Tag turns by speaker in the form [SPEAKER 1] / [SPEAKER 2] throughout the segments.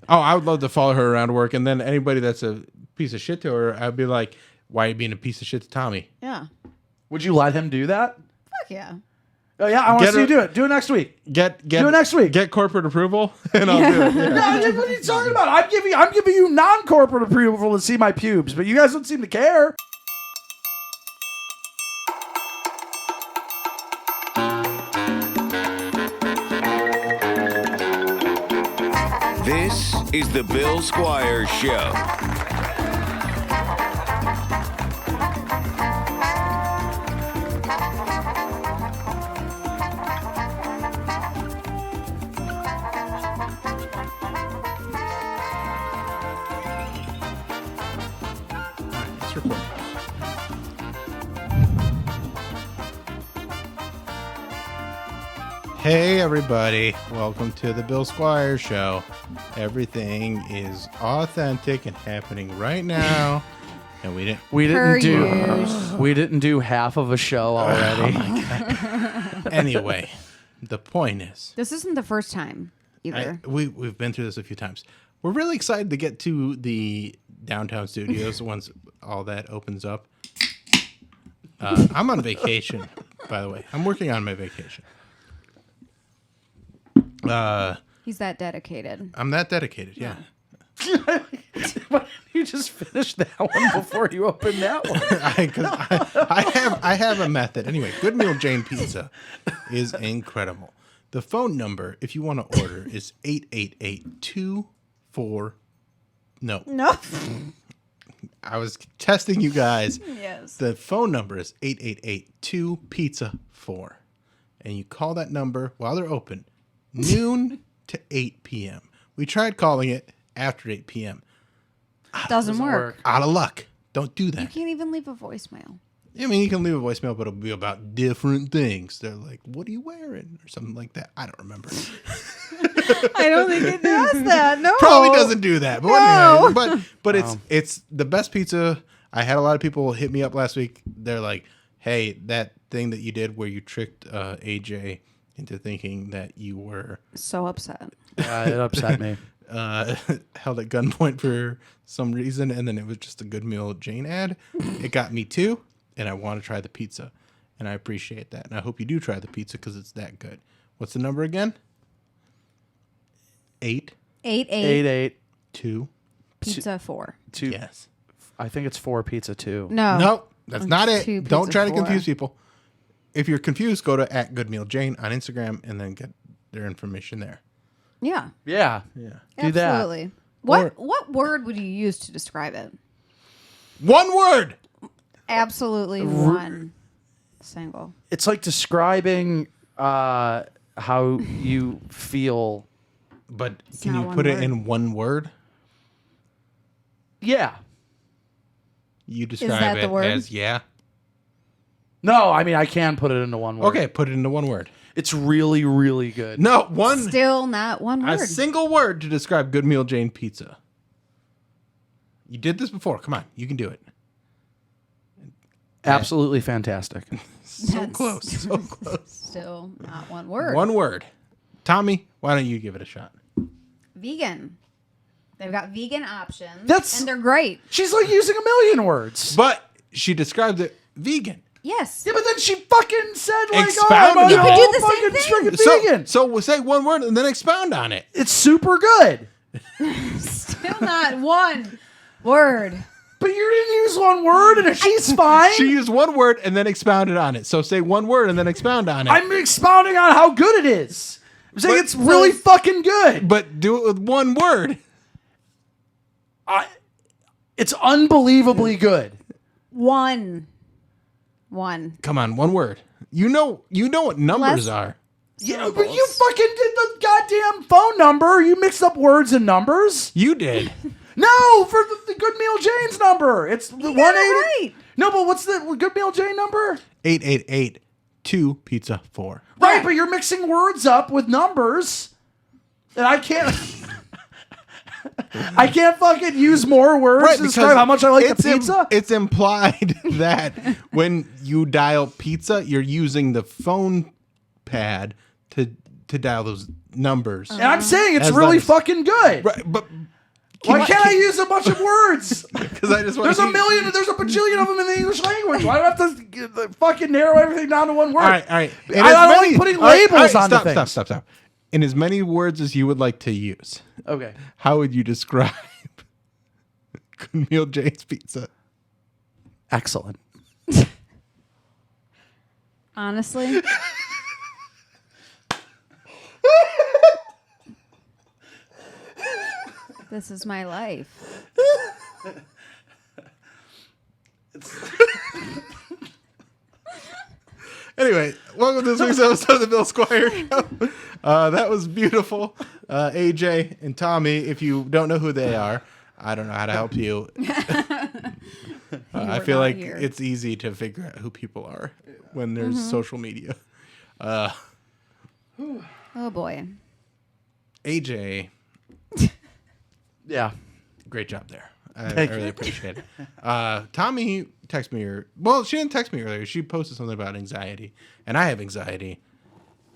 [SPEAKER 1] Oh, I would love to follow her around work, and then anybody that's a piece of shit to her, I'd be like, why are you being a piece of shit to Tommy?
[SPEAKER 2] Yeah.
[SPEAKER 3] Would you let him do that?
[SPEAKER 2] Fuck yeah.
[SPEAKER 3] Oh yeah, I want to see you do it. Do it next week.
[SPEAKER 1] Do
[SPEAKER 3] it next week.
[SPEAKER 1] Get corporate approval, and I'll do it. Yeah.
[SPEAKER 3] No, what are you talking about? I'm giving you non-corporate approval to see my pubes, but you guys don't seem to care.
[SPEAKER 4] This is the Bill Squire Show.
[SPEAKER 1] Let's record. Hey everybody, welcome to the Bill Squire Show. Everything is authentic and happening right now, and we didn't
[SPEAKER 3] do half of a show already.
[SPEAKER 1] Anyway, the point is,
[SPEAKER 2] This isn't the first time either.
[SPEAKER 1] we've been through this a few times. We're really excited to get to the downtown studios once all that opens up. I'm on vacation, by the way. I'm working on my vacation.
[SPEAKER 2] He's that dedicated.
[SPEAKER 1] I'm that dedicated, yeah.
[SPEAKER 3] You just finished that one before you opened that one.
[SPEAKER 1] I have a method. Anyway, Good Meal Jane Pizza is incredible. The phone number, if you want to order, is 888-24... No. I was testing you guys.
[SPEAKER 2] Yes.
[SPEAKER 1] The phone number is 888-2-PIZZA-4. And you call that number while they're open, noon to 8 p.m. We tried calling it after 8 p.m.
[SPEAKER 2] Doesn't work.
[SPEAKER 1] Out of luck. Don't do
[SPEAKER 2] You
[SPEAKER 1] that.
[SPEAKER 2] can't even leave a voicemail.
[SPEAKER 1] I mean, you can leave a voicemail, but it'll be about different things. They're like, what are you wearing? Or something like that. I don't remember.
[SPEAKER 2] I don't think it does that. No.
[SPEAKER 1] Probably doesn't do that. But
[SPEAKER 2] No.
[SPEAKER 1] anyway, but it's the best pizza. I had a lot of people hit me up last week. They're like, hey, that thing that you did where you tricked AJ into thinking that you were
[SPEAKER 2] So upset.
[SPEAKER 3] Yeah, it upset me.
[SPEAKER 1] held at gunpoint for some reason, and then it was just a Good Meal Jane ad. It got me too, and I want to try the pizza, and I appreciate that, and I hope you do try the pizza because it's that good. What's the number again?
[SPEAKER 2] 8
[SPEAKER 1] 2.
[SPEAKER 2] Pizza 4.
[SPEAKER 3] Two.
[SPEAKER 1] Yes.
[SPEAKER 3] I think it's 4 pizza too.
[SPEAKER 1] No, that's not it.
[SPEAKER 2] 2
[SPEAKER 1] Don't
[SPEAKER 2] pizza
[SPEAKER 1] try to
[SPEAKER 2] 4.
[SPEAKER 1] confuse people. If you're confused, go to @GoodMealJane on Instagram and then get their information there.
[SPEAKER 2] Yeah.
[SPEAKER 3] Yeah.
[SPEAKER 1] Yeah.
[SPEAKER 3] Do that.
[SPEAKER 2] Absolutely. What word would you use to describe it?
[SPEAKER 1] One word.
[SPEAKER 2] Absolutely one single.
[SPEAKER 3] It's like describing how you feel.
[SPEAKER 1] But
[SPEAKER 2] It's
[SPEAKER 1] can
[SPEAKER 2] not
[SPEAKER 1] you
[SPEAKER 2] one
[SPEAKER 1] put it
[SPEAKER 2] word.
[SPEAKER 1] in one word?
[SPEAKER 3] Yeah.
[SPEAKER 1] You describe
[SPEAKER 2] that
[SPEAKER 1] it
[SPEAKER 2] the word?
[SPEAKER 1] as yeah.
[SPEAKER 3] No, I mean, I can put it into one word.
[SPEAKER 1] Okay, put it into one word.
[SPEAKER 3] It's really, really good.
[SPEAKER 1] No, one.
[SPEAKER 2] Still not one
[SPEAKER 1] A
[SPEAKER 2] word.
[SPEAKER 1] single word to describe Good Meal Jane Pizza. You did this before. Come on, you can do it.
[SPEAKER 3] Absolutely fantastic.
[SPEAKER 1] So
[SPEAKER 2] That's
[SPEAKER 1] close. So close.
[SPEAKER 2] Still not one word.
[SPEAKER 1] One word. Tommy, why don't you give it a shot?
[SPEAKER 2] Vegan. They've got vegan options.
[SPEAKER 3] That's-
[SPEAKER 2] and they're great.
[SPEAKER 3] She's like using a million words.
[SPEAKER 1] But she described it vegan.
[SPEAKER 2] Yes.
[SPEAKER 3] Yeah, but then she fucking said like,
[SPEAKER 1] Expound
[SPEAKER 3] oh,
[SPEAKER 1] on it. You could
[SPEAKER 2] do the same
[SPEAKER 3] fucking
[SPEAKER 2] thing.
[SPEAKER 3] freaking
[SPEAKER 1] So,
[SPEAKER 3] vegan.
[SPEAKER 1] so we'll say one word and then expound on it.
[SPEAKER 3] It's super good.
[SPEAKER 2] Still not one word.
[SPEAKER 3] But you didn't use one word and she's fine.
[SPEAKER 1] She used one word and then expounded on it. So say one word and then expound on it.
[SPEAKER 3] I'm expounding on how good it is. I'm saying
[SPEAKER 1] But-
[SPEAKER 3] it's really fucking good.
[SPEAKER 1] But do it with one word.
[SPEAKER 3] It's unbelievably good.
[SPEAKER 2] One.
[SPEAKER 1] Come on, one word. You know what numbers
[SPEAKER 2] Less-
[SPEAKER 1] are.
[SPEAKER 3] Yeah, but you fucking did the goddamn phone number. You mixed up words and numbers.
[SPEAKER 1] You did.
[SPEAKER 3] No, for the Good Meal Jane's number. It's the 180.
[SPEAKER 2] right.
[SPEAKER 3] No, but what's the Good Meal Jane number?
[SPEAKER 1] 888-2-PIZZA-4.
[SPEAKER 3] Right, but you're mixing words up with numbers. And I can't I can't fucking use more words to describe how much I like the pizza.
[SPEAKER 1] It's implied that when you dial pizza, you're using the phone pad to to dial those numbers.
[SPEAKER 3] And I'm saying it's
[SPEAKER 1] As
[SPEAKER 3] really
[SPEAKER 1] letters.
[SPEAKER 3] fucking good.
[SPEAKER 1] Right, but
[SPEAKER 3] Why can't I use a bunch of words?
[SPEAKER 1] Because I just want
[SPEAKER 3] There's a bajillion of them in the English language. Why do I have to fucking narrow everything down to one word?
[SPEAKER 1] All right.
[SPEAKER 3] I don't like putting labels onto things.
[SPEAKER 1] Stop. In as many words as you would like to use,
[SPEAKER 3] Okay.
[SPEAKER 1] how would you describe Good Meal Jane's pizza?
[SPEAKER 3] Excellent.
[SPEAKER 2] Honestly. This is my life.
[SPEAKER 1] Anyway, welcome to this week's episode of the Bill Squire Show. That was beautiful. AJ and Tommy, if you don't know who they are, I don't know how to help you. I feel like it's easy to figure out who people are when there's social media.
[SPEAKER 2] Oh boy.
[SPEAKER 1] AJ,
[SPEAKER 3] Yeah.
[SPEAKER 1] great job there. I really appreciate it. Tommy texted me, she didn't text me earlier. She posted something about anxiety, and I have anxiety.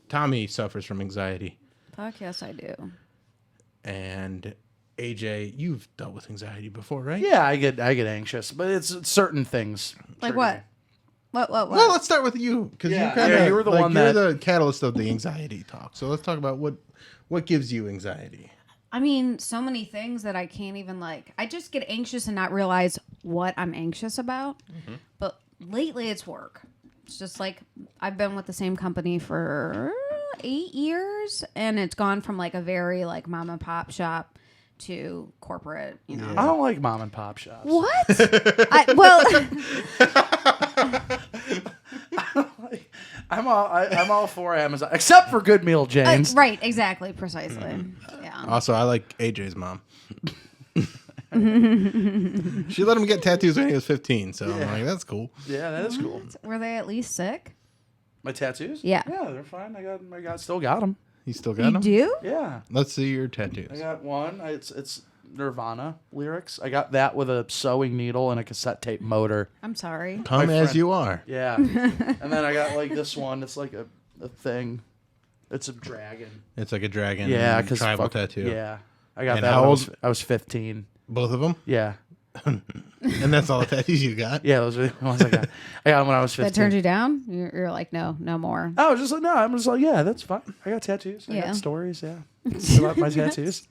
[SPEAKER 1] Tommy suffers from anxiety.
[SPEAKER 2] Fuck yes, I do.
[SPEAKER 1] And AJ, you've dealt with anxiety before, right?
[SPEAKER 3] Yeah, I get anxious, but it's certain things.
[SPEAKER 2] Like what? What?
[SPEAKER 1] Well, let's start with you because
[SPEAKER 3] Yeah.
[SPEAKER 1] you kind of
[SPEAKER 3] Yeah, you were the one
[SPEAKER 1] you're
[SPEAKER 3] that-
[SPEAKER 1] the catalyst of the anxiety talk. So let's talk about what gives you anxiety.
[SPEAKER 2] I mean, so many things that I can't even I just get anxious and not realize what I'm anxious about. Mm-hmm. But lately it's work. It's just I've been with the same company for 8 years and it's gone from a very mom and pop shop to corporate, you know.
[SPEAKER 3] I don't like mom and pop shops.
[SPEAKER 2] What?
[SPEAKER 3] I'm all for Amazon, except for Good Meal Jane's.
[SPEAKER 2] Right, exactly, precisely. Yeah.
[SPEAKER 1] Also, I like AJ's mom. She let him get tattoos when he was 15, so I'm like, that's cool.
[SPEAKER 3] Yeah, that is cool.
[SPEAKER 2] Were they at least sick?
[SPEAKER 3] My tattoos?
[SPEAKER 2] Yeah.
[SPEAKER 3] Yeah, they're fine. Still got them.
[SPEAKER 1] You still got
[SPEAKER 2] You
[SPEAKER 1] them?
[SPEAKER 2] do?
[SPEAKER 3] Yeah.
[SPEAKER 1] Let's see your tattoos.
[SPEAKER 3] I got one. It's Nirvana lyrics. I got that with a sewing needle and a cassette tape motor.
[SPEAKER 2] I'm sorry.
[SPEAKER 1] Come
[SPEAKER 3] my
[SPEAKER 1] as
[SPEAKER 3] friend-
[SPEAKER 1] you are.
[SPEAKER 3] Yeah. And then I got this one. It's like a thing. It's a dragon.
[SPEAKER 1] It's like a dragon.
[SPEAKER 3] Yeah, because
[SPEAKER 1] tribal tattoo.
[SPEAKER 3] Yeah. I got
[SPEAKER 1] And
[SPEAKER 3] that
[SPEAKER 1] how
[SPEAKER 3] when
[SPEAKER 1] old?
[SPEAKER 3] I was 15.
[SPEAKER 1] Both of them,
[SPEAKER 3] Yeah.
[SPEAKER 1] and that's all the tattoos you got.
[SPEAKER 3] Yeah, those are the ones I got. I got them when I was 15.
[SPEAKER 2] That turned you down? You're like, no more.
[SPEAKER 3] I was just like, no, I'm just like, yeah, that's fine. I got tattoos. I
[SPEAKER 2] Yeah.
[SPEAKER 3] got stories, yeah. About my tattoos.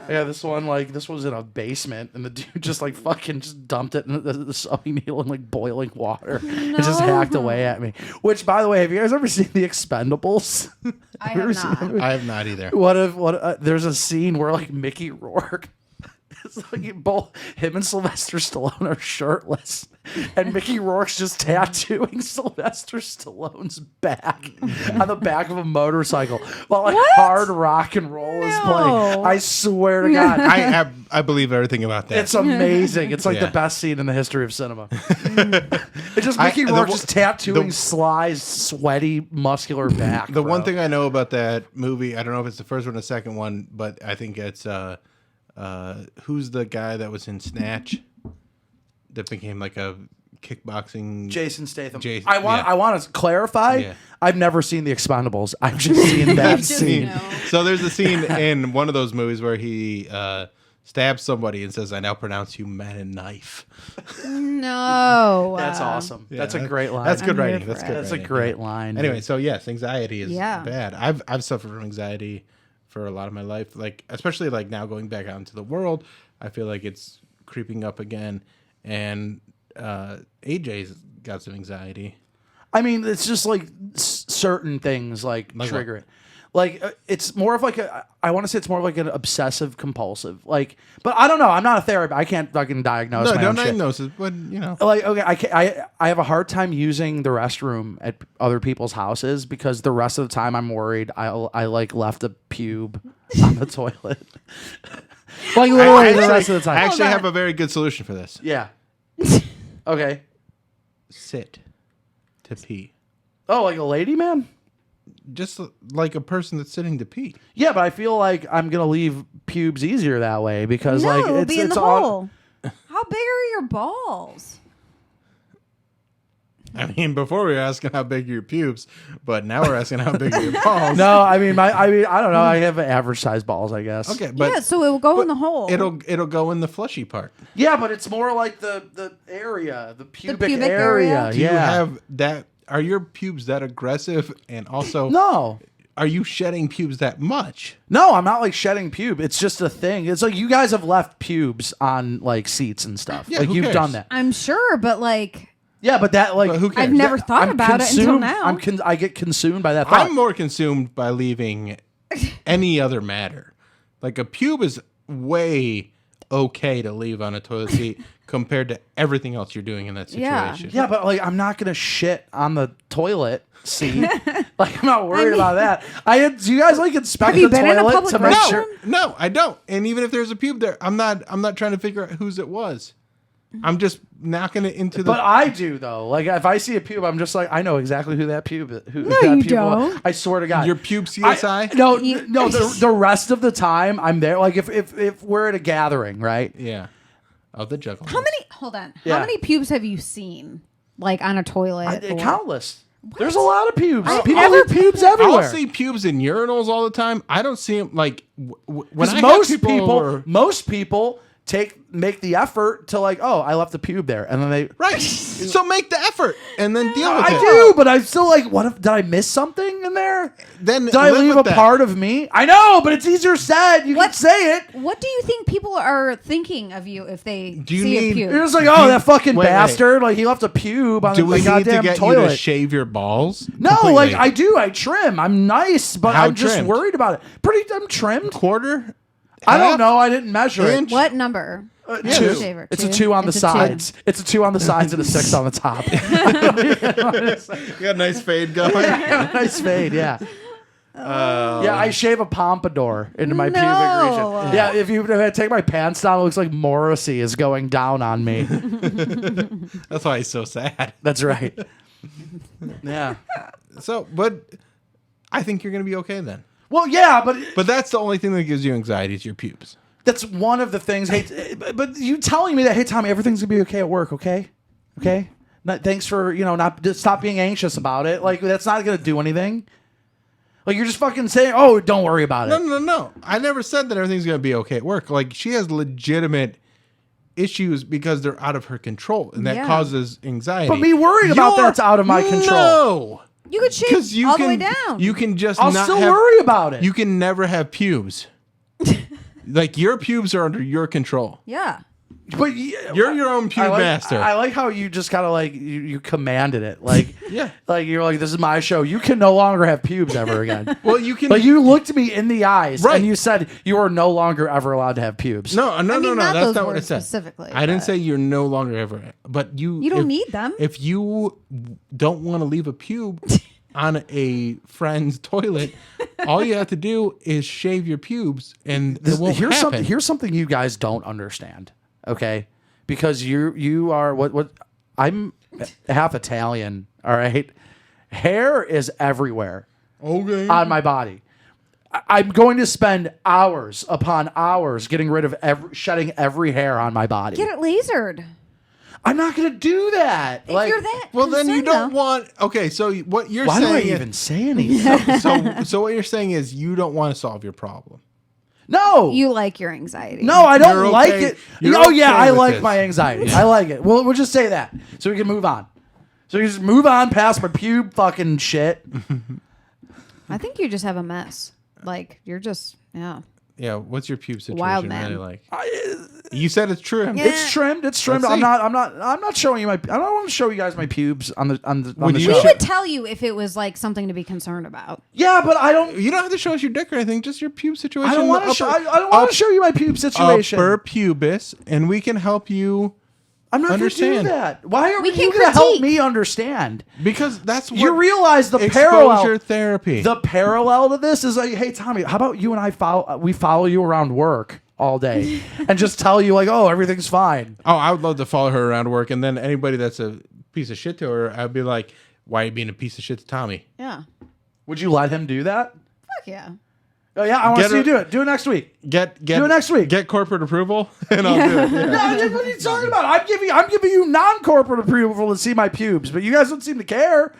[SPEAKER 3] Yeah, this one, this was in a basement, and the dude just fucking just dumped it in the sewing needle in boiling water and just hacked away at me. Which, by the way, have you guys ever seen The Expendables?
[SPEAKER 2] I
[SPEAKER 3] You ever
[SPEAKER 2] have
[SPEAKER 3] seen
[SPEAKER 2] not.
[SPEAKER 3] that movie?
[SPEAKER 1] I have not either.
[SPEAKER 3] There's a scene where Mickey Rourke, it's both him and Sylvester Stallone are shirtless, and Mickey Rourke's just tattooing Sylvester Stallone's back on the back of a motorcycle while hard rock and roll is playing. I swear to God,
[SPEAKER 1] I believe everything about that.
[SPEAKER 3] it's amazing. It's
[SPEAKER 1] Yeah.
[SPEAKER 3] the best scene in the history of cinema. It's just Mickey Rourke just tattooing Sly's sweaty, muscular back.
[SPEAKER 1] The one
[SPEAKER 3] bro.
[SPEAKER 1] thing I know about that movie, I don't know if it's the first one or the second one, but I think it's who's the guy that was in Snatch that became a kickboxing
[SPEAKER 3] Jason Statham.
[SPEAKER 1] Jason,
[SPEAKER 3] I want to clarify.
[SPEAKER 1] Yeah.
[SPEAKER 3] I've never seen The Expendables. I've just seen that
[SPEAKER 2] just
[SPEAKER 3] scene.
[SPEAKER 2] know.
[SPEAKER 1] So there's a scene in one of those movies where he stabs somebody and says, "I now pronounce you man and knife."
[SPEAKER 2] No.
[SPEAKER 3] That's awesome.
[SPEAKER 1] Yeah,
[SPEAKER 3] that's a great line.
[SPEAKER 1] That's good
[SPEAKER 2] I'm here
[SPEAKER 1] writing.
[SPEAKER 2] for
[SPEAKER 1] That's
[SPEAKER 2] it.
[SPEAKER 1] good.
[SPEAKER 3] That's a
[SPEAKER 1] writing.
[SPEAKER 3] great line.
[SPEAKER 1] Anyway,
[SPEAKER 3] dude.
[SPEAKER 1] so yes, anxiety is
[SPEAKER 2] Yeah.
[SPEAKER 1] bad. I've suffered from anxiety for a lot of my life, especially now going back out into the world. I feel like it's creeping up again, and AJ's got some anxiety.
[SPEAKER 3] I mean, it's just certain things trigger it. It's more of I want to say it's more of an obsessive compulsive. But I don't know. I'm not a therapist. I can't fucking diagnose.
[SPEAKER 1] No,
[SPEAKER 3] my
[SPEAKER 1] don't
[SPEAKER 3] own shit.
[SPEAKER 1] diagnose it, but you know.
[SPEAKER 3] Okay, I have a hard time using the restroom at other people's houses because the rest of the time I'm worried I left a pube on the toilet. Literally the rest of the time.
[SPEAKER 1] I actually have a very good solution for this.
[SPEAKER 3] Yeah. Okay.
[SPEAKER 1] Sit to pee.
[SPEAKER 3] Oh, like a lady man?
[SPEAKER 1] Just like a person that's sitting to pee.
[SPEAKER 3] Yeah, but I feel like I'm gonna leave pubes easier that way because
[SPEAKER 2] No,
[SPEAKER 3] it's
[SPEAKER 2] be in
[SPEAKER 3] it's
[SPEAKER 2] the
[SPEAKER 3] all.
[SPEAKER 2] hole. How big are your balls?
[SPEAKER 1] I mean, before we were asking how big are your pubes, but now we're asking how big are your balls.
[SPEAKER 3] No, I mean, I don't know. I have average size balls, I guess.
[SPEAKER 1] Okay, but
[SPEAKER 2] yeah, so it will go in the hole.
[SPEAKER 1] it'll go in the fleshy part.
[SPEAKER 3] Yeah, but it's more like the area, the pubic
[SPEAKER 2] pubic
[SPEAKER 3] area.
[SPEAKER 2] area?
[SPEAKER 1] Do you have that? Are your pubes that aggressive? And also,
[SPEAKER 3] No.
[SPEAKER 1] Are you shedding pubes that much?
[SPEAKER 3] No, I'm not like shedding pube. It's just a thing. It's like you guys have left pubes on like seats and stuff.
[SPEAKER 1] Yeah,
[SPEAKER 3] like
[SPEAKER 1] who
[SPEAKER 3] you've
[SPEAKER 1] cares?
[SPEAKER 3] done that.
[SPEAKER 2] I'm sure, but like,
[SPEAKER 3] Yeah, but that like
[SPEAKER 1] But who cares?
[SPEAKER 2] I've never thought about it until now.
[SPEAKER 3] I get consumed by that thought.
[SPEAKER 1] I'm more consumed by leaving any other matter. Like a pube is way okay to leave on a toilet seat compared to everything else you're doing in that
[SPEAKER 2] Yeah.
[SPEAKER 1] situation.
[SPEAKER 3] Yeah, but like I'm not gonna shit on the toilet seat. Like I'm not worried about that. Do you guys like inspect
[SPEAKER 2] Have you
[SPEAKER 3] the
[SPEAKER 2] been in a
[SPEAKER 3] toilet
[SPEAKER 2] public
[SPEAKER 3] to make
[SPEAKER 2] restroom?
[SPEAKER 3] sure?
[SPEAKER 1] No, I don't. And even if there's a pube there, I'm not trying to figure out whose it was. I'm just knocking it into the.
[SPEAKER 3] But I do though. Like if I see a pube, I'm just like I know exactly who that pube. Who
[SPEAKER 2] No,
[SPEAKER 3] that
[SPEAKER 2] you
[SPEAKER 3] pube
[SPEAKER 2] don't.
[SPEAKER 3] Was. I swear to God.
[SPEAKER 1] Your pube CSI?
[SPEAKER 3] No.
[SPEAKER 2] You-
[SPEAKER 3] The rest of the time I'm there. Like if we're at a gathering, right?
[SPEAKER 1] Yeah. Of the juggling.
[SPEAKER 2] how many? Hold on.
[SPEAKER 3] Yeah.
[SPEAKER 2] How many pubes have you seen, like on a toilet? or-
[SPEAKER 3] Countless. There's a lot of pubes.
[SPEAKER 2] I've
[SPEAKER 3] People
[SPEAKER 2] never
[SPEAKER 3] leave pubes everywhere.
[SPEAKER 1] I'll see pubes in urinals all the time. I don't see them like when
[SPEAKER 3] Because
[SPEAKER 1] I
[SPEAKER 3] most
[SPEAKER 1] have
[SPEAKER 3] most people make the effort to like, oh, I left the pube there, and then they.
[SPEAKER 1] right. So make the effort and then deal with
[SPEAKER 3] I
[SPEAKER 1] it.
[SPEAKER 3] do, but I'm still like, what if did I miss something in there?
[SPEAKER 1] Then
[SPEAKER 3] Did I
[SPEAKER 1] live
[SPEAKER 3] leave
[SPEAKER 1] with
[SPEAKER 3] a
[SPEAKER 1] that.
[SPEAKER 3] part of me? I know, but it's easier said. You can
[SPEAKER 2] What?
[SPEAKER 3] say it.
[SPEAKER 2] What do you think people are thinking of you if they
[SPEAKER 1] Do you
[SPEAKER 2] see
[SPEAKER 1] need-
[SPEAKER 2] a pube?
[SPEAKER 3] You're just like, oh, that fucking
[SPEAKER 1] wait.
[SPEAKER 3] bastard! Like he left a pube on
[SPEAKER 1] Do
[SPEAKER 3] the
[SPEAKER 1] we need to
[SPEAKER 3] goddamn
[SPEAKER 1] get
[SPEAKER 3] toilet.
[SPEAKER 1] you to shave your balls?
[SPEAKER 3] No,
[SPEAKER 1] completely?
[SPEAKER 3] like I do. I trim. I'm nice, but
[SPEAKER 1] How
[SPEAKER 3] I'm just
[SPEAKER 1] trimmed?
[SPEAKER 3] worried about it. I'm trimmed.
[SPEAKER 1] quarter.
[SPEAKER 3] I don't
[SPEAKER 1] Half?
[SPEAKER 3] know. I didn't measure
[SPEAKER 1] Inch?
[SPEAKER 3] it.
[SPEAKER 2] What number?
[SPEAKER 1] Yeah,
[SPEAKER 3] Two.
[SPEAKER 2] Shaver,
[SPEAKER 3] It's
[SPEAKER 2] two?
[SPEAKER 3] a 2 on the
[SPEAKER 2] It's a two.
[SPEAKER 3] sides. It's a 2 on the sides and a 6 on the top.
[SPEAKER 1] You got a nice fade going.
[SPEAKER 3] Nice fade, yeah. Yeah, I shave a pompadour into my pubic
[SPEAKER 2] No.
[SPEAKER 3] region. Yeah, if I take my pants down, it looks like Morrissey is going down on me.
[SPEAKER 1] That's why he's so sad.
[SPEAKER 3] That's right. Yeah.
[SPEAKER 1] So, but I think you're gonna be okay then.
[SPEAKER 3] Well, yeah,
[SPEAKER 1] But that's the only thing that gives you anxiety is your pubes.
[SPEAKER 3] that's one of the things. Hey, but you telling me that, hey, Tommy, everything's gonna be okay at work, okay? Okay. Thanks for not just stop being anxious about it. Like that's not gonna do anything. Like you're just fucking saying, oh, don't worry about it.
[SPEAKER 1] No. I never said that everything's gonna be okay at work. Like she has legitimate issues because they're out of her control, and that
[SPEAKER 2] Yeah.
[SPEAKER 1] causes anxiety.
[SPEAKER 3] But me worried about that's out of my control.
[SPEAKER 1] No,
[SPEAKER 2] You could shave
[SPEAKER 1] because you
[SPEAKER 2] all
[SPEAKER 1] can
[SPEAKER 2] the way down.
[SPEAKER 1] you can just
[SPEAKER 3] I'll
[SPEAKER 1] not
[SPEAKER 3] still
[SPEAKER 1] have,
[SPEAKER 3] worry about it.
[SPEAKER 1] You can never have pubes. Like your pubes are under your control.
[SPEAKER 2] yeah.
[SPEAKER 3] But
[SPEAKER 1] You're your own pube master.
[SPEAKER 3] I like how you just kind of like you commanded it. Like
[SPEAKER 1] Yeah.
[SPEAKER 3] like you're like, this is my show. You can no longer have pubes ever again.
[SPEAKER 1] Well, you can.
[SPEAKER 3] Like you looked me in the eyes
[SPEAKER 1] Right.
[SPEAKER 3] and you said you are no longer ever allowed to have pubes.
[SPEAKER 1] No.
[SPEAKER 2] I mean, not
[SPEAKER 1] That's
[SPEAKER 2] those
[SPEAKER 1] not what it
[SPEAKER 2] words
[SPEAKER 1] said.
[SPEAKER 2] specifically,
[SPEAKER 1] I didn't
[SPEAKER 2] but-
[SPEAKER 1] say you're no longer ever. But you
[SPEAKER 2] You don't
[SPEAKER 1] if-
[SPEAKER 2] need them.
[SPEAKER 1] If you don't want to leave a pube on a friend's toilet, all you have to do is shave your pubes, and it won't happen.
[SPEAKER 3] Here's something you guys don't understand, okay? Because you are what I'm half Italian, all right? Hair is everywhere
[SPEAKER 1] Okay.
[SPEAKER 3] on my body. I'm going to spend hours upon hours getting rid of shedding every hair on my body.
[SPEAKER 2] Get it lasered.
[SPEAKER 3] I'm not going to do that.
[SPEAKER 2] If you're that
[SPEAKER 1] Well, then you
[SPEAKER 2] concerned,
[SPEAKER 1] don't
[SPEAKER 2] though.
[SPEAKER 1] want. Okay, so what you're
[SPEAKER 3] Why do I
[SPEAKER 1] saying
[SPEAKER 3] even say anything?
[SPEAKER 1] so what you're saying is you don't want to solve your problem.
[SPEAKER 3] No.
[SPEAKER 2] You like your anxiety.
[SPEAKER 3] No, I don't
[SPEAKER 1] You're
[SPEAKER 3] like
[SPEAKER 1] okay-
[SPEAKER 3] it.
[SPEAKER 1] you're
[SPEAKER 3] Oh yeah,
[SPEAKER 1] okay
[SPEAKER 3] I
[SPEAKER 1] with
[SPEAKER 3] like
[SPEAKER 1] this.
[SPEAKER 3] my anxiety. I like it. We'll just say that so we can move on. So we can just move on past my pube fucking shit.
[SPEAKER 2] I think you just have a mess. Like you're just
[SPEAKER 1] Yeah, what's your pube situation
[SPEAKER 2] Wild man.
[SPEAKER 1] really like? You said it's true.
[SPEAKER 2] Yeah.
[SPEAKER 3] It's trimmed. It's trimmed.
[SPEAKER 1] Let's see.
[SPEAKER 3] I'm not showing you my. I don't want to show you guys my pubes on the
[SPEAKER 1] Would you
[SPEAKER 3] show.
[SPEAKER 2] We would tell you if it was like something to be concerned about.
[SPEAKER 3] Yeah, but I don't.
[SPEAKER 1] You don't have to show us your dick or anything. Just your pube situation.
[SPEAKER 3] I don't want
[SPEAKER 1] the
[SPEAKER 3] to show.
[SPEAKER 1] upper-
[SPEAKER 3] I don't want to show you my pube situation.
[SPEAKER 1] upper pubis, and we can help you
[SPEAKER 3] I'm not going to
[SPEAKER 1] understand.
[SPEAKER 3] do that. Why are
[SPEAKER 2] We
[SPEAKER 3] you
[SPEAKER 2] can
[SPEAKER 3] going to help
[SPEAKER 2] critique.
[SPEAKER 3] me understand?
[SPEAKER 1] because that's what
[SPEAKER 3] You realize the
[SPEAKER 1] exposure
[SPEAKER 3] parallel.
[SPEAKER 1] therapy.
[SPEAKER 3] The parallel to this is like, hey Tommy, how about you and I follow you around work all day and just tell you like, oh, everything's fine.
[SPEAKER 1] Oh, I would love to follow her around work, and then anybody that's a piece of shit to her, I'd be like, "Why are you being a piece of shit to Tommy?"
[SPEAKER 2] Yeah.
[SPEAKER 3] Would you let him do that?
[SPEAKER 2] Fuck yeah.
[SPEAKER 3] Oh yeah, I want to
[SPEAKER 1] Get
[SPEAKER 3] see you
[SPEAKER 1] her-
[SPEAKER 3] do it. Do it next week.
[SPEAKER 1] Get
[SPEAKER 3] Do it next week.
[SPEAKER 1] Get corporate approval, and I'll do it. Yeah.
[SPEAKER 3] No, what are you talking about? I'm giving you non-corporate approval to see my pubes, but you guys don't seem to care.